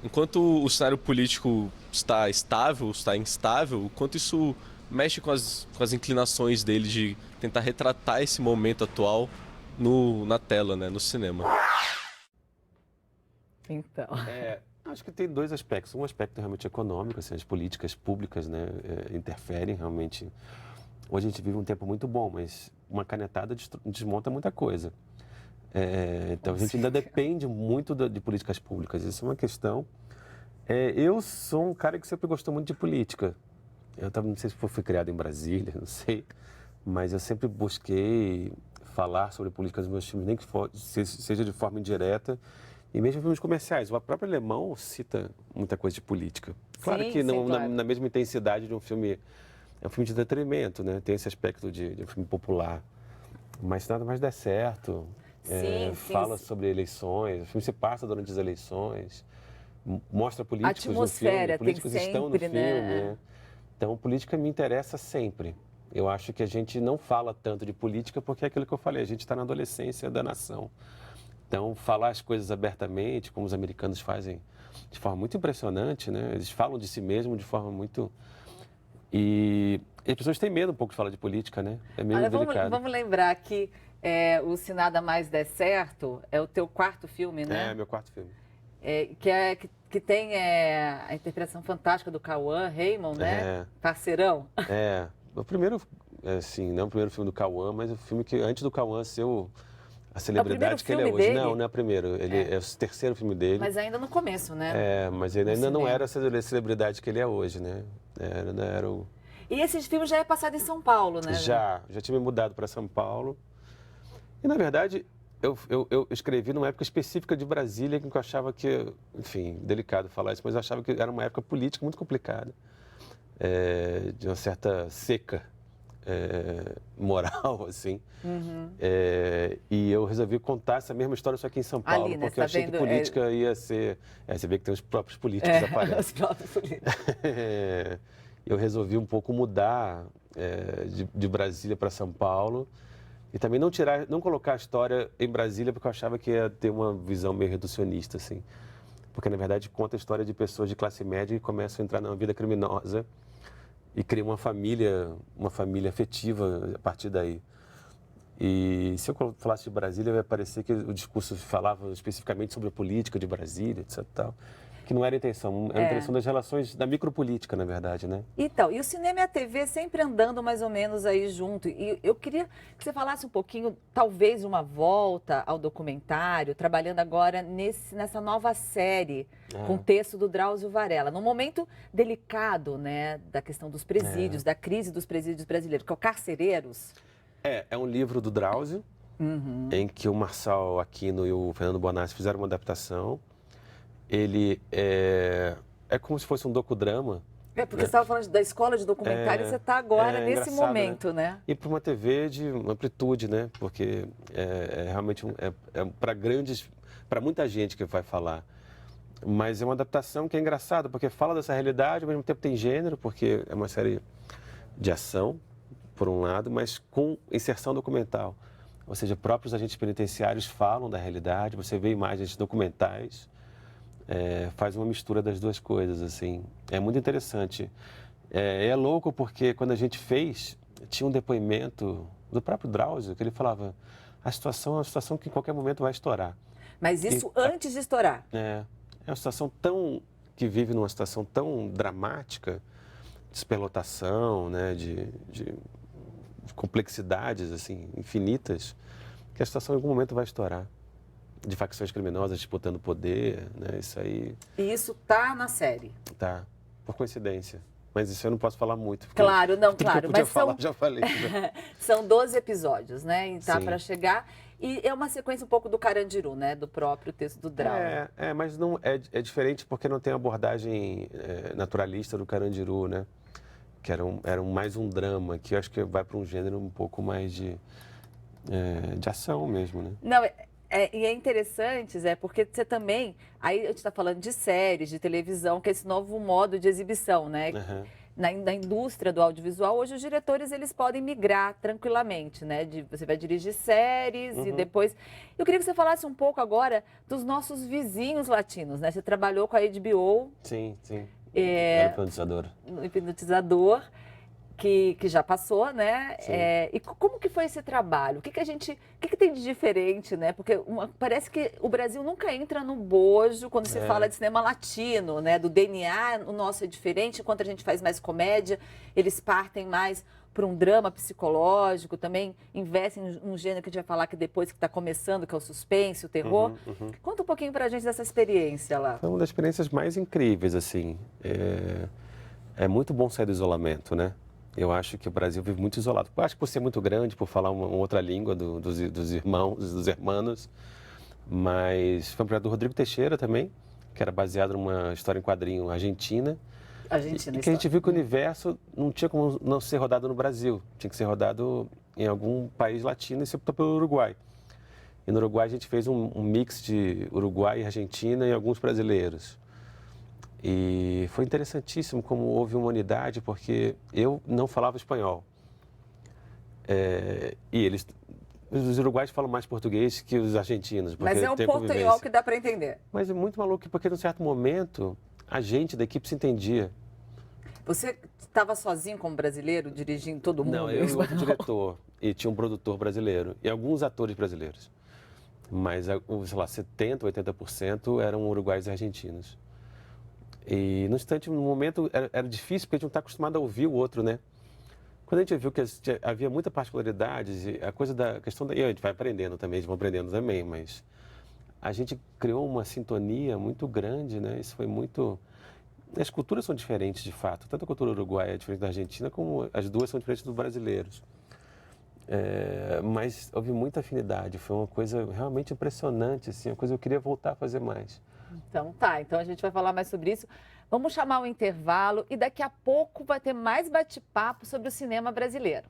Enquanto o cenário político está estável, está instável, o quanto isso mexe com as inclinações dele de tentar retratar esse momento atual na tela, né, no cinema. Então... Acho que tem dois aspectos. Um aspecto realmente econômico, assim, as políticas públicas, né, interferem realmente. Hoje a gente vive um tempo muito bom, mas uma canetada desmonta muita coisa. Então a gente ainda depende muito de políticas públicas. Isso é uma questão. Eu sou um cara que sempre gostou muito de política. Não sei se fui criado em Brasília, não sei, mas eu sempre busquei falar sobre política nos meus filmes, nem que seja de forma indireta. E mesmo filmes comerciais, o próprio Alemão cita muita coisa de política. Claro que não claro. Na mesma intensidade de um filme, é um filme de entretenimento, né? Tem esse aspecto de um filme popular. Mas se nada mais der certo, fala sobre eleições, o filme se passa durante as eleições, mostra políticos no filme, políticos estão no filme. Né? Então, política me interessa sempre. Eu acho que a gente não fala tanto de política porque é aquilo que eu falei, a gente está na adolescência da nação. Então, falar as coisas abertamente, como os americanos fazem de forma muito impressionante, né? Eles falam de si mesmos de forma muito... E as pessoas têm medo um pouco de falar de política, né? É meio delicado. Vamos lembrar que o Se Nada Mais Der Certo é o teu quarto filme, né? É, meu quarto filme. Que tem a interpretação fantástica do Cauã Raymond, né? Parceirão. O primeiro, não o primeiro filme do Cauã, mas o filme que antes do Cauã ser a celebridade que ele é hoje. Dele? Não é o primeiro. Ele é o terceiro filme dele. Mas ainda no começo, né? Mas ele ainda não era a celebridade que ele é hoje, né? Era o... E esse filme já é passado em São Paulo, né? Já tinha me mudado para São Paulo. E, na verdade, eu escrevi numa época específica de Brasília, que eu achava que, enfim, delicado falar isso, mas eu achava que era uma época política muito complicada, de uma certa seca moral, assim. Uhum. E eu resolvi contar essa mesma história só aqui em São Paulo, Ali, né? porque eu achei que política ia ser... você vê que tem os próprios políticos aparecem. Os próprios políticos. Eu resolvi um pouco mudar de Brasília para São Paulo e também não colocar a história em Brasília, porque eu achava que ia ter uma visão meio reducionista, assim. Porque, na verdade, conta a história de pessoas de classe média que começam a entrar numa vida criminosa e criam uma família afetiva a partir daí. E se eu falasse de Brasília, vai parecer que o discurso falava especificamente sobre a política de Brasília, etc. Tal. Que não era a intenção, era a intenção das relações da micropolítica, na verdade, né? Então, e o cinema e a TV sempre andando mais ou menos aí junto. E eu queria que você falasse um pouquinho, talvez, uma volta ao documentário, trabalhando agora nessa nova série, com o texto do Drauzio Varela, num momento delicado, né, da questão dos presídios, da crise dos presídios brasileiros, que é o Carcereiros. É um livro do Drauzio, em que o Marçal Aquino e o Fernando Bonassi fizeram uma adaptação. Ele é como se fosse um docudrama. Porque você estava falando da escola de documentário, você está agora nesse momento, né? E para uma TV de amplitude, né? Porque realmente para muita gente que vai falar. Mas é uma adaptação que é engraçada, porque fala dessa realidade, ao mesmo tempo tem gênero, porque é uma série de ação, por um lado, mas com inserção documental. Ou seja, próprios agentes penitenciários falam da realidade, você vê imagens documentais. Faz uma mistura das duas coisas, assim. É muito interessante. É louco porque quando a gente fez, tinha um depoimento do próprio Drauzio, que ele falava, a situação é uma situação que em qualquer momento vai estourar. Mas isso antes de estourar? É uma situação que vive numa situação tão dramática, de superlotação, né, de complexidades, assim, infinitas, que a situação em algum momento vai estourar. De facções criminosas disputando poder, né? Isso aí... E isso tá na série? Tá, por coincidência. Mas isso eu não posso falar muito. Claro, não, tudo claro. Que eu podia mas falar, já falei. São 12 episódios, né? E tá para chegar. E é uma sequência um pouco do Carandiru, né? Do próprio texto do Drauzio. Mas não, é diferente porque não tem a abordagem naturalista do Carandiru, né? Que era mais um drama, que eu acho que vai para um gênero um pouco mais de ação mesmo, né? Não, e é interessante, Zé, porque você também... Aí a gente está falando de séries, de televisão, que é esse novo modo de exibição, né? Na indústria do audiovisual, hoje os diretores eles podem migrar tranquilamente, né? Você vai dirigir séries e depois... Eu queria que você falasse um pouco agora dos nossos vizinhos latinos, né? Você trabalhou com a HBO. Sim. Era hipnotizador. Que já passou, né? E como que foi esse trabalho? O que tem de diferente, né? Porque parece que o Brasil nunca entra no bojo quando se fala de cinema latino, né? Do DNA, o nosso é diferente, enquanto a gente faz mais comédia, eles partem mais para um drama psicológico, também investem num gênero que a gente vai falar que depois que está começando, que é o suspense, o terror. Conta um pouquinho para a gente dessa experiência lá. Foi uma das experiências mais incríveis, assim. É muito bom sair do isolamento, né? Eu acho que o Brasil vive muito isolado. Eu acho que por ser muito grande, por falar uma outra língua dos irmãos, mas foi um projeto do Rodrigo Teixeira também, que era baseado numa história em quadrinho argentina. E que a gente viu que o universo não tinha como não ser rodado no Brasil, tinha que ser rodado em algum país latino e se optou pelo Uruguai. E no Uruguai a gente fez um mix de Uruguai e Argentina e alguns brasileiros. E foi interessantíssimo como houve uma unidade, porque eu não falava espanhol. E os uruguaios falam mais português que os argentinos. Mas é um portunhol que dá para entender. Mas é muito maluco, porque num certo momento, a gente da equipe se entendia. Você estava sozinho como brasileiro, dirigindo todo mundo? Não, eu e outro diretor, e tinha um produtor brasileiro, e alguns atores brasileiros. Mas, sei lá, 70%, 80% eram uruguaios e argentinos. E no momento, era difícil porque a gente não está acostumado a ouvir o outro, né? Quando a gente viu que havia muita particularidades, e a questão e a gente vai aprendendo também, eles vão aprendendo também, mas a gente criou uma sintonia muito grande, né? Isso foi muito... As culturas são diferentes, de fato. Tanto a cultura uruguaia é diferente da Argentina, como as duas são diferentes dos brasileiros. Mas houve muita afinidade, foi uma coisa realmente impressionante, assim, uma coisa que eu queria voltar a fazer mais. Então então a gente vai falar mais sobre isso. Vamos chamar o intervalo e daqui a pouco vai ter mais bate-papo sobre o cinema brasileiro.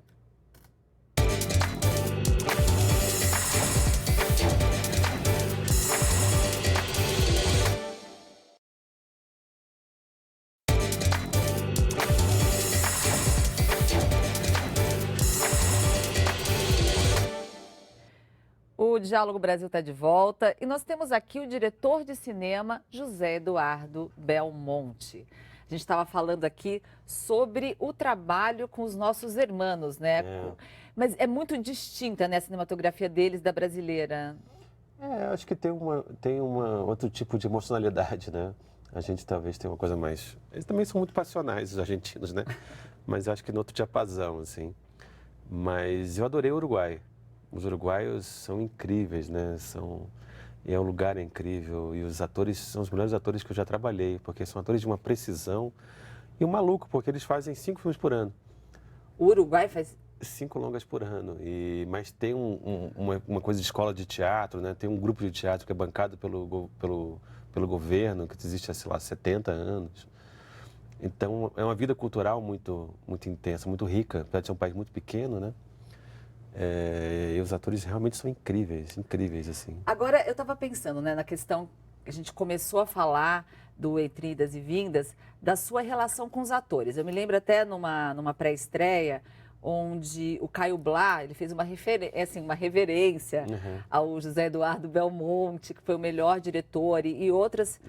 O Diálogo Brasil está de volta e nós temos aqui o diretor de cinema, José Eduardo Belmonte. A gente estava falando aqui sobre o trabalho com os nossos irmãos, né? Mas é muito distinta, né, a cinematografia deles da brasileira. Acho que tem outro tipo de emocionalidade, né? A gente talvez tenha uma coisa mais... Eles também são muito passionais, os argentinos, né? Mas eu acho que no outro diapasão, assim. Mas eu adorei o Uruguai. Os uruguaios são incríveis, né? E é um lugar incrível. E os atores são os melhores atores que eu já trabalhei, porque são atores de uma precisão. E um maluco, porque eles fazem 5 filmes por ano. O Uruguai faz... 5 longas por ano. Mas tem uma coisa de escola de teatro, né? Tem um grupo de teatro que é bancado pelo governo, que existe há, sei lá, 70 anos. Então, é uma vida cultural muito, muito intensa, muito rica, apesar de ser um país muito pequeno, né? E os atores realmente são incríveis, incríveis, assim. Agora, eu estava pensando, né, na questão que a gente começou a falar do Entre Idas e Vindas, da sua relação com os atores. Eu me lembro até numa pré-estreia, onde o Caio Blá, ele fez uma reverência ao José Eduardo Belmonte, que foi o melhor diretor, e outras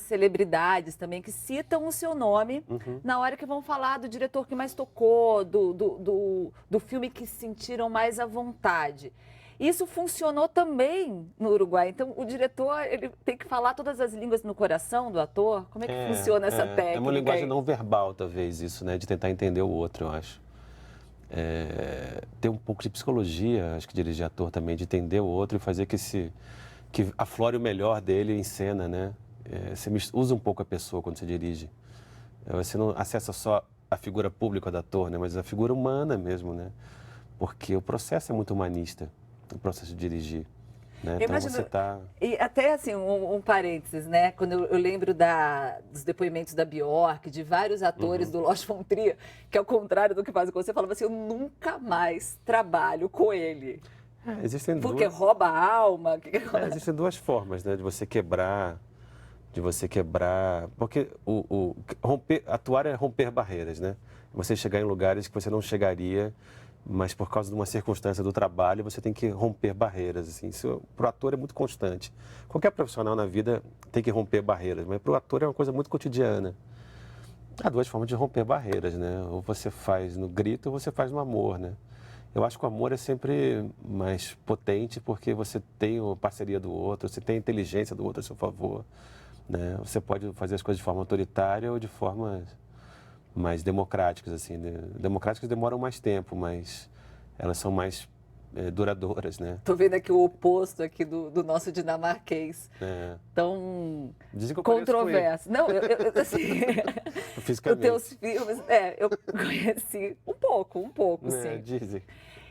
celebridades também que citam o seu nome na hora que vão falar do diretor que mais tocou, do filme que se sentiram mais à vontade. Isso funcionou também no Uruguai. Então, o diretor ele tem que falar todas as línguas no coração do ator? Como é que funciona essa técnica? É uma linguagem não verbal, talvez, isso, né? De tentar entender o outro, eu acho. Ter um pouco de psicologia, acho que dirigir ator também, de entender o outro e fazer que aflore o melhor dele em cena, né? Você usa um pouco a pessoa quando você dirige. Você não acessa só a figura pública do ator, né? Mas a figura humana mesmo, né? Porque o processo é muito humanista, o processo de dirigir. Né? Então imagino, você tá... E até assim, um parênteses, né? Quando eu lembro dos depoimentos da Bjork, de vários atores do Lars von Trier, que ao contrário do que fazem com você, falava assim, eu nunca mais trabalho com ele. Porque rouba a alma. Existem 2 formas, né, de você quebrar, porque atuar é romper barreiras, né? Você chegar em lugares que você não chegaria, mas por causa de uma circunstância do trabalho, você tem que romper barreiras, assim. Isso para o ator é muito constante. Qualquer profissional na vida tem que romper barreiras, mas para o ator é uma coisa muito cotidiana. Há 2 formas de romper barreiras, né? Ou você faz no grito ou você faz no amor, né? Eu acho que o amor é sempre mais potente porque você tem a parceria do outro, você tem a inteligência do outro a seu favor, né? Você pode fazer as coisas de forma autoritária ou de forma mais democráticas, assim, né? Democráticas demoram mais tempo, mas elas são mais duradouras, né? Tô vendo aqui o oposto aqui do nosso dinamarquês. Tão controverso. Não, assim... Os teus filmes, eu conheci um pouco, sim. Dizem.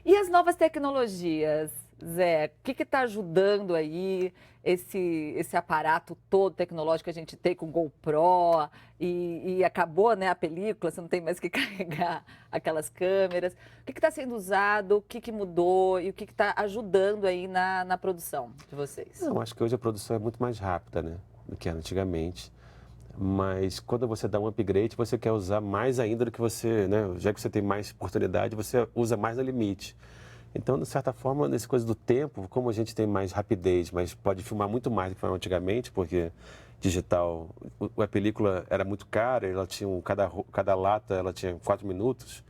E as novas tecnologias, Zé, o que está ajudando aí esse aparato todo tecnológico que a gente tem com GoPro e acabou, né, a película, você não tem mais que carregar aquelas câmeras. O que está sendo usado, o que mudou e o que está ajudando aí na produção de vocês? Não, acho que hoje a produção é muito mais rápida, né, do que antigamente. Mas quando você dá um upgrade, você quer usar mais ainda do que você, né, já que você tem mais oportunidade, você usa mais no limite. Então, de certa forma, nessa coisa do tempo, como a gente tem mais rapidez, mas pode filmar muito mais do que filmava antigamente, porque digital, a película era muito cara, ela tinha cada lata ela tinha 4 minutos.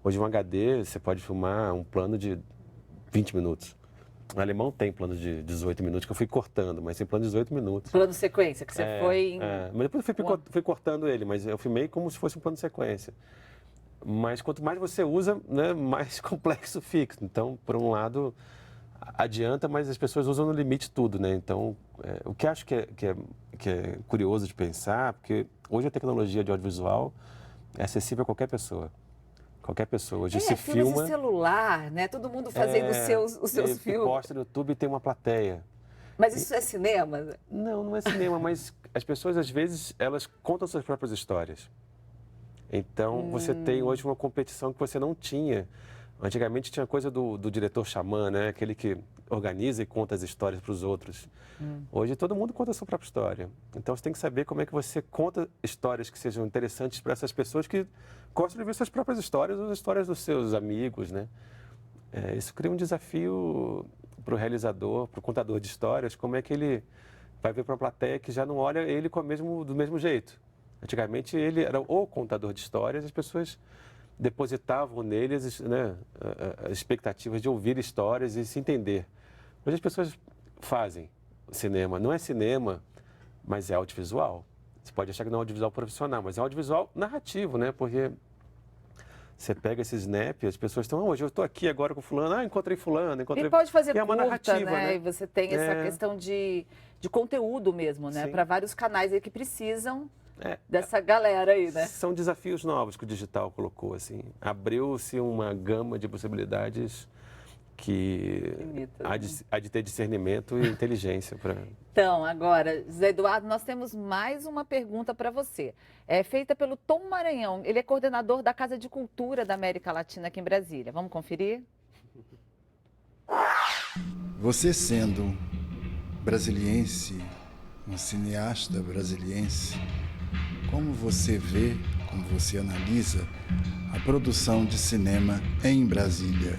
Hoje, um HD, você pode filmar um plano de 20 minutos. O alemão tem plano de 18 minutos, que eu fui cortando, mas tem plano de 18 minutos. Plano de sequência, que você foi... Mas depois eu fui cortando ele, mas eu filmei como se fosse um plano de sequência. Mas quanto mais você usa, né, mais complexo fica. Então, por um lado, adianta, mas as pessoas usam no limite tudo, né? Então, o que acho que é curioso de pensar, porque hoje a tecnologia de audiovisual é acessível a qualquer pessoa. Qualquer pessoa. Hoje se filmes filma... de celular, né? Todo mundo fazendo os seus filmes. Posta no YouTube e tem uma plateia. Mas isso é cinema? Não é cinema, mas as pessoas, às vezes, elas contam suas próprias histórias. Então, você tem hoje uma competição que você não tinha. Antigamente tinha coisa do diretor xamã, né? Aquele que organiza e conta as histórias para os outros. Hoje todo mundo conta a sua própria história. Então, você tem que saber como é que você conta histórias que sejam interessantes para essas pessoas que gostam de ver suas próprias histórias ou as histórias dos seus amigos, né? Isso cria um desafio para o realizador, para o contador de histórias, como é que ele vai ver para uma plateia que já não olha ele do mesmo jeito. Antigamente ele era o contador de histórias, as pessoas depositavam nele as expectativas de ouvir histórias e se entender. Hoje as pessoas fazem cinema, não é cinema, mas é audiovisual. Você pode achar que não é um audiovisual profissional, mas é um audiovisual narrativo, né? Porque você pega esse snap, as pessoas estão, hoje eu estou aqui agora com fulano, encontrei fulano, encontrei... E pode fazer e é uma curta, narrativa, né? E você tem essa questão de conteúdo mesmo, né? Para vários canais aí que precisam dessa galera aí, né? São desafios novos que o digital colocou, assim. Abriu-se uma gama de possibilidades que há de ter discernimento e inteligência para... Então, agora, José Eduardo, nós temos mais uma pergunta para você. É feita pelo Tom Maranhão. Ele é coordenador da Casa de Cultura da América Latina aqui em Brasília. Vamos conferir? Você sendo brasiliense, um cineasta brasiliense, como você vê, como você analisa a produção de cinema em Brasília?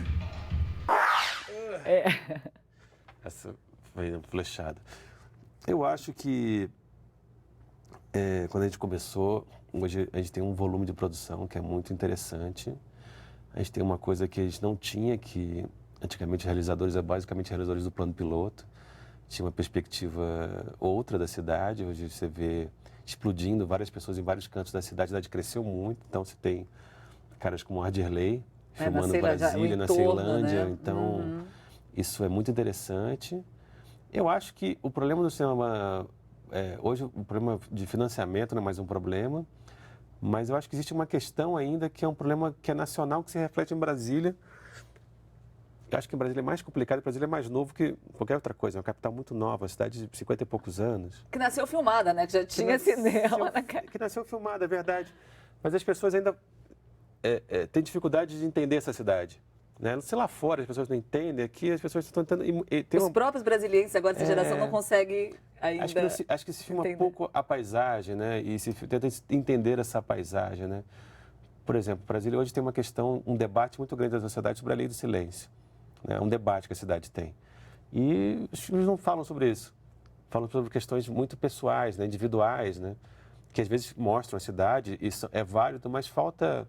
Essa foi flechada. Eu acho que quando a gente começou, hoje a gente tem um volume de produção que é muito interessante. A gente tem uma coisa que a gente não tinha, que antigamente realizadores basicamente realizadores do plano piloto. Tinha uma perspectiva outra da cidade. Hoje você vê explodindo várias pessoas em vários cantos da cidade. A cidade cresceu muito, então você tem caras como Ardirley filmando Brasília, na Ceilândia. Né? Então, isso é muito interessante. Eu acho que o problema do cinema... hoje, o problema de financiamento não é mais um problema, mas eu acho que existe uma questão ainda que é um problema que é nacional, que se reflete em Brasília. Eu acho que em Brasília é mais complicado, Brasília é mais novo que qualquer outra coisa. É uma capital muito nova, uma cidade de 50 e poucos anos. Que nasceu filmada, né? Que já tinha cinema. Que nasceu filmada, é verdade. Mas as pessoas ainda têm dificuldade de entender essa cidade. Né? Se lá fora as pessoas não entendem, aqui as pessoas estão tentando... Os próprios brasileiros agora, essa geração, não consegue ainda acho que se filma pouco a paisagem, né? E se tenta entender essa paisagem, né? Por exemplo, Brasília hoje tem uma questão, um debate muito grande da sociedade sobre a lei do silêncio. Né? Um debate que a cidade tem. E os filmes não falam sobre isso. Falam sobre questões muito pessoais, né? Individuais, né? Que às vezes mostram a cidade, isso é válido, mas falta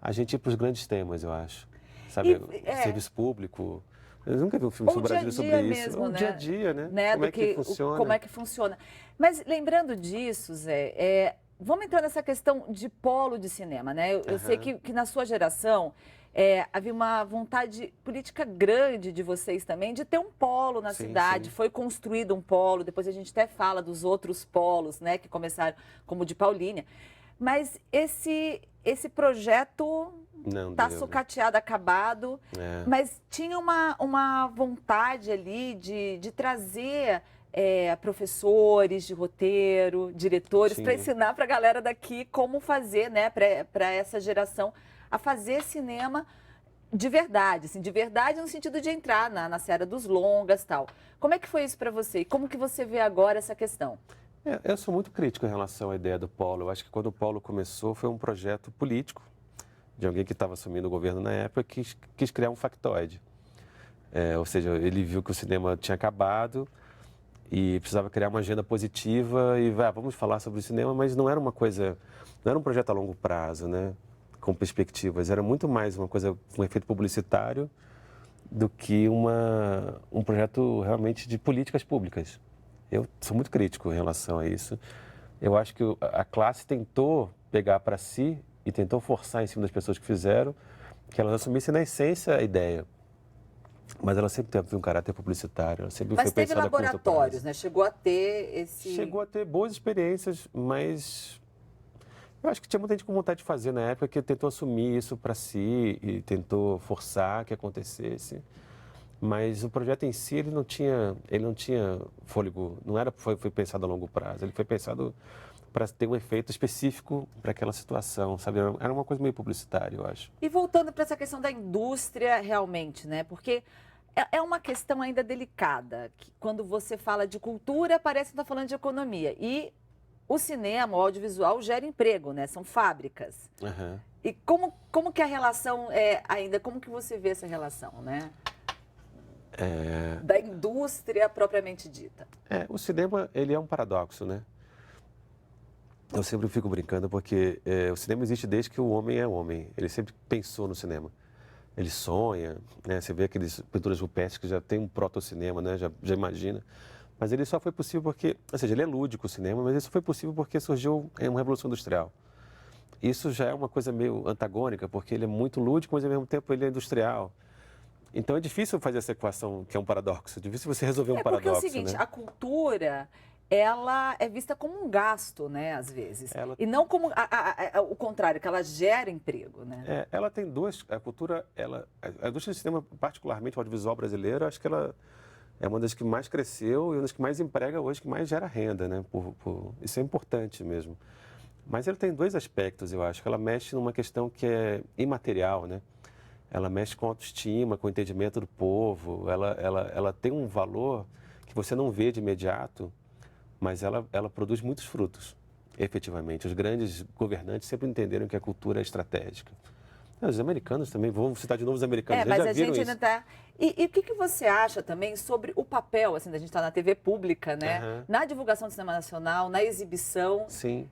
a gente ir para os grandes temas, eu acho. Sabe, serviço público. Eu nunca vi um filme sobre Brasília sobre isso. Mesmo, o dia a dia, né? Como é que funciona. Como é que funciona. Mas lembrando disso, Zé, vamos entrar nessa questão de polo de cinema, né? Eu sei que na sua geração havia uma vontade política grande de vocês também de ter um polo na cidade. Sim. Foi construído um polo, depois a gente até fala dos outros polos, né? Que começaram, como o de Paulínia. Mas esse projeto está sucateado, acabado, mas tinha uma vontade ali de trazer professores de roteiro, diretores, para ensinar para a galera daqui como fazer, né, para essa geração, a fazer cinema de verdade, assim, de verdade no sentido de entrar na seara dos longas e tal. Como é que foi isso para você? E como que você vê agora essa questão? Eu sou muito crítico em relação à ideia do polo. Eu acho que quando o polo começou foi um projeto político de alguém que estava assumindo o governo na época que quis criar um factoide. Ou seja, ele viu que o cinema tinha acabado e precisava criar uma agenda positiva e vamos falar sobre o cinema, mas não era uma coisa, não era um projeto a longo prazo, né? Com perspectivas. Era muito mais uma coisa, um efeito publicitário do que um projeto realmente de políticas públicas. Eu sou muito crítico em relação a isso. Eu acho que a classe tentou pegar para si e tentou forçar em cima das pessoas que fizeram que elas assumissem na essência a ideia. Mas ela sempre teve um caráter publicitário. Ela sempre mas teve laboratórios, né? Chegou a ter esse... Chegou a ter boas experiências, mas eu acho que tinha muita gente com vontade de fazer na época que tentou assumir isso para si e tentou forçar que acontecesse. Mas o projeto em si, ele não tinha fôlego, foi pensado a longo prazo, ele foi pensado para ter um efeito específico para aquela situação, sabe? Era uma coisa meio publicitária, eu acho. E voltando para essa questão da indústria realmente, né? Porque é uma questão ainda delicada, que quando você fala de cultura, parece que está falando de economia. E o cinema, o audiovisual gera emprego, né? São fábricas. E como que a relação ainda, como que você vê essa relação, né? Da indústria propriamente dita. O cinema, ele é um paradoxo, né? Eu sempre fico brincando porque o cinema existe desde que o homem é homem. Ele sempre pensou no cinema. Ele sonha, né? Você vê aqueles pinturas rupestres que já tem um proto-cinema, né? Já imagina. Mas ele só foi possível porque, ou seja, ele é lúdico o cinema, mas isso foi possível porque surgiu uma revolução industrial. Isso já é uma coisa meio antagônica, porque ele é muito lúdico, mas ao mesmo tempo ele é industrial. Então é difícil fazer essa equação, que é um paradoxo. É difícil você resolver um paradoxo. Porque é o seguinte, a cultura, ela é vista como um gasto, né, às vezes. E não como o contrário, que ela gera emprego, né? Ela tem duas... A cultura, a indústria do cinema, particularmente o audiovisual brasileiro, acho que ela é uma das que mais cresceu e uma das que mais emprega hoje, que mais gera renda, né? Isso é importante mesmo. Mas ela tem dois aspectos, eu acho. Ela mexe numa questão que é imaterial, né? Ela mexe com a autoestima, com o entendimento do povo. Ela tem um valor que você não vê de imediato, mas ela produz muitos frutos, efetivamente. Os grandes governantes sempre entenderam que a cultura é estratégica. Os americanos também, vamos citar de novo os americanos, eles mas já a viram gente isso. ainda tá... E o que você acha também sobre o papel, assim, da gente estar na TV pública, né? Na divulgação do cinema nacional, na exibição? Sim.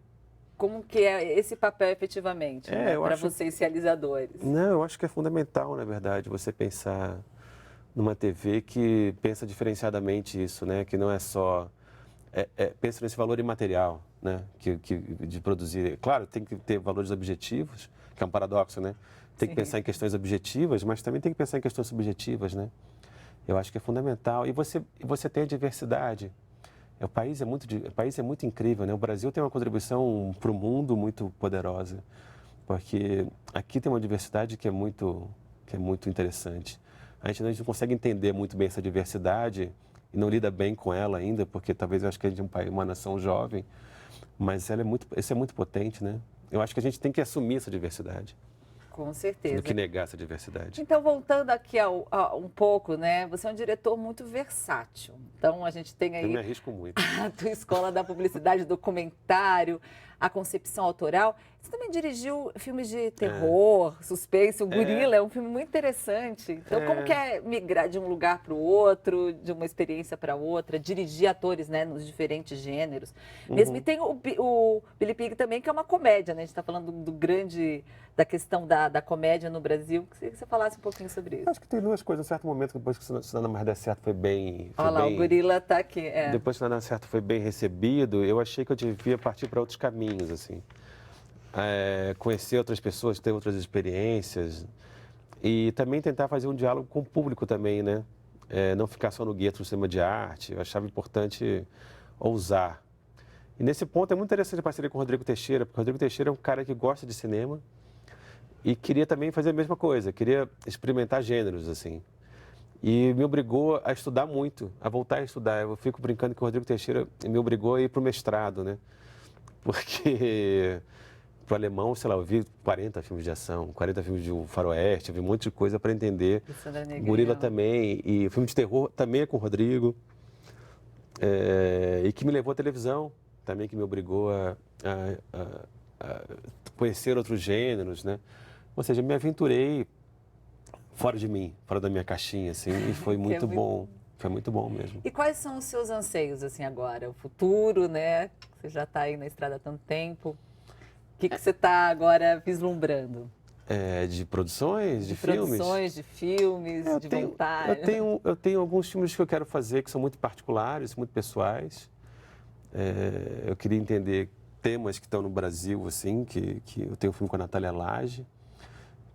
Como que é esse papel efetivamente, para vocês realizadores? Não, eu acho que é fundamental, na verdade, você pensar numa TV que pensa diferenciadamente isso, né? Que não é só... pensa nesse valor imaterial, né? De produzir. Claro, tem que ter valores objetivos, que é um paradoxo, né? Tem que pensar em questões objetivas, mas também tem que pensar em questões subjetivas, né? Eu acho que é fundamental. E você tem a diversidade. O país é muito incrível, né? O Brasil tem uma contribuição para o mundo muito poderosa, porque aqui tem uma diversidade que é muito interessante. A gente não consegue entender muito bem essa diversidade e não lida bem com ela ainda, porque talvez eu acho que a gente é uma nação jovem, mas isso é muito potente, né? Eu acho que a gente tem que assumir essa diversidade. Com certeza. Do que negar essa diversidade. Então, voltando aqui um pouco, né? Você é um diretor muito versátil. Então, a gente tem aí... Eu me arrisco muito. A tua escola da publicidade, documentário, a concepção autoral. Você também dirigiu filmes de terror, suspense. O Gorila é um filme muito interessante. Então, como que é migrar de um lugar para o outro, de uma experiência para outra, dirigir atores, né, nos diferentes gêneros? Mesmo, e tem o Billy Pig também, que é uma comédia, né? A gente está falando da questão da comédia no Brasil. Queria que você falasse um pouquinho sobre isso. Acho que tem duas coisas. Em certo momento, depois que o Nada Mais Der Certo foi bem... Olha lá, o Gorila está aqui. Depois que o Nada Mais Der Certo foi bem recebido, eu achei que eu devia partir para outros caminhos, assim. Conhecer outras pessoas, ter outras experiências e também tentar fazer um diálogo com o público também, né? Não ficar só no gueto do cinema de arte. Eu achava importante ousar. E nesse ponto é muito interessante a parceria com o Rodrigo Teixeira, porque o Rodrigo Teixeira é um cara que gosta de cinema e queria também fazer a mesma coisa, queria experimentar gêneros, assim. E me obrigou a estudar muito, a voltar a estudar. Eu fico brincando que o Rodrigo Teixeira me obrigou a ir para o mestrado, né? Porque... Para o alemão, sei lá, eu vi 40 filmes de ação, 40 filmes de faroeste, eu vi um monte de coisa para entender. Gorila também, e o filme de terror também é com o Rodrigo. E que me levou à televisão, também que me obrigou a conhecer outros gêneros, né? Ou seja, me aventurei fora de mim, fora da minha caixinha, assim, e foi muito bom. Foi muito bom mesmo. E quais são os seus anseios, assim, agora? O futuro, né? Você já está aí na estrada há tanto tempo. O que você está agora vislumbrando? De produções, de filmes? Produções, de filmes, de vontade. Eu tenho alguns filmes que eu quero fazer que são muito particulares, muito pessoais. Eu queria entender temas que estão no Brasil, assim, que eu tenho um filme com a Natália Lage,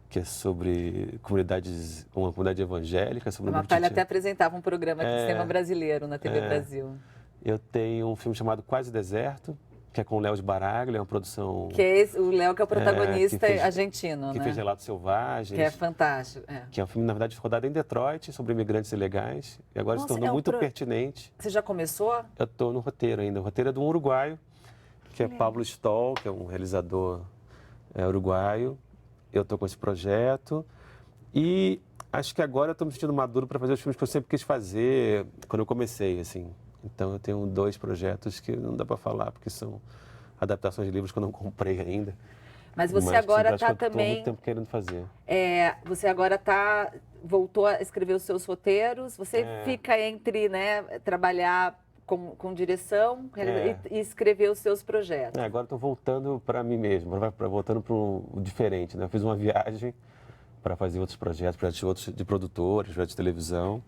que é sobre uma comunidade evangélica. Sobre a Natália até apresentava um programa de cinema brasileiro na TV Brasil. Eu tenho um filme chamado Quase Deserto, que é com o Léo de Baraglia, é uma produção... o Léo, que é o protagonista argentino, né? Que fez Relatos Selvagens. Que é fantástico. Que é um filme, na verdade, rodado em Detroit, sobre imigrantes ilegais. E agora se tornou muito pertinente. Você já começou? Eu estou no roteiro ainda. O roteiro é de um uruguaio, que é Pablo Stoll, que é um realizador uruguaio. Eu estou com esse projeto. E acho que agora eu estou me sentindo maduro para fazer os filmes que eu sempre quis fazer quando eu comecei, assim. Então, eu tenho 2 projetos que não dá para falar, porque são adaptações de livros que eu não comprei ainda. Mas você agora está também... Estou muito tempo querendo fazer. Você agora voltou a escrever os seus roteiros, você fica entre, né, trabalhar com direção e escrever os seus projetos. Agora estou voltando para mim mesmo, voltando para o diferente, né? Eu fiz uma viagem para fazer outros projetos de produtores, projetos de televisão.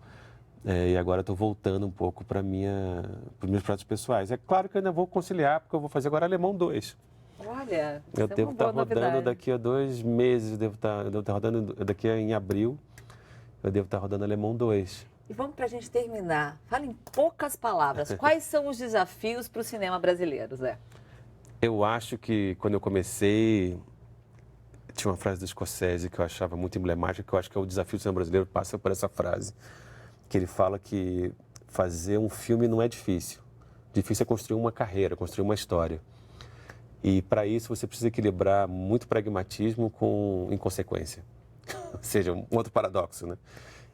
E agora estou voltando um pouco para os meus projetos pessoais. É claro que eu ainda vou conciliar, porque eu vou fazer agora Alemão 2. Olha, eu devo estar rodando daqui a 2 meses, eu devo estar rodando daqui em abril, eu devo estar rodando Alemão 2. E vamos para a gente terminar. Fala em poucas palavras, quais são os desafios para o cinema brasileiro, Zé? Eu acho que quando eu comecei, tinha uma frase do Scorsese que eu achava muito emblemática, que eu acho que é o desafio do cinema brasileiro, passa por essa frase, que ele fala que fazer um filme não é difícil. Difícil é construir uma carreira, construir uma história. E para isso você precisa equilibrar muito pragmatismo com inconsequência. Ou seja, um outro paradoxo, né?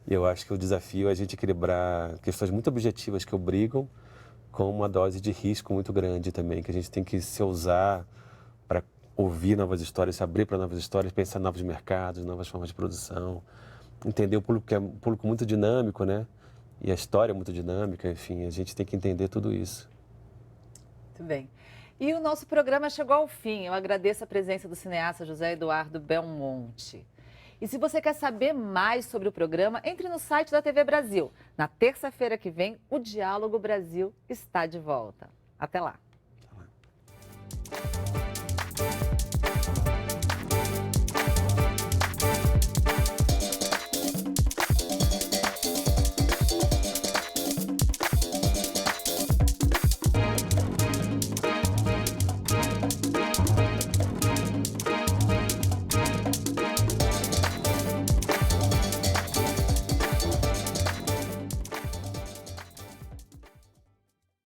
E eu acho que o desafio é a gente equilibrar questões muito objetivas que obrigam com uma dose de risco muito grande também, que a gente tem que se ousar para ouvir novas histórias, se abrir para novas histórias, pensar em novos mercados, novas formas de produção. Entender o público, que é um público muito dinâmico, né? E a história é muito dinâmica, enfim, a gente tem que entender tudo isso. Muito bem. E o nosso programa chegou ao fim. Eu agradeço a presença do cineasta José Eduardo Belmonte. E se você quer saber mais sobre o programa, entre no site da TV Brasil. Na terça-feira que vem, o Diálogo Brasil está de volta. Até lá. Até lá.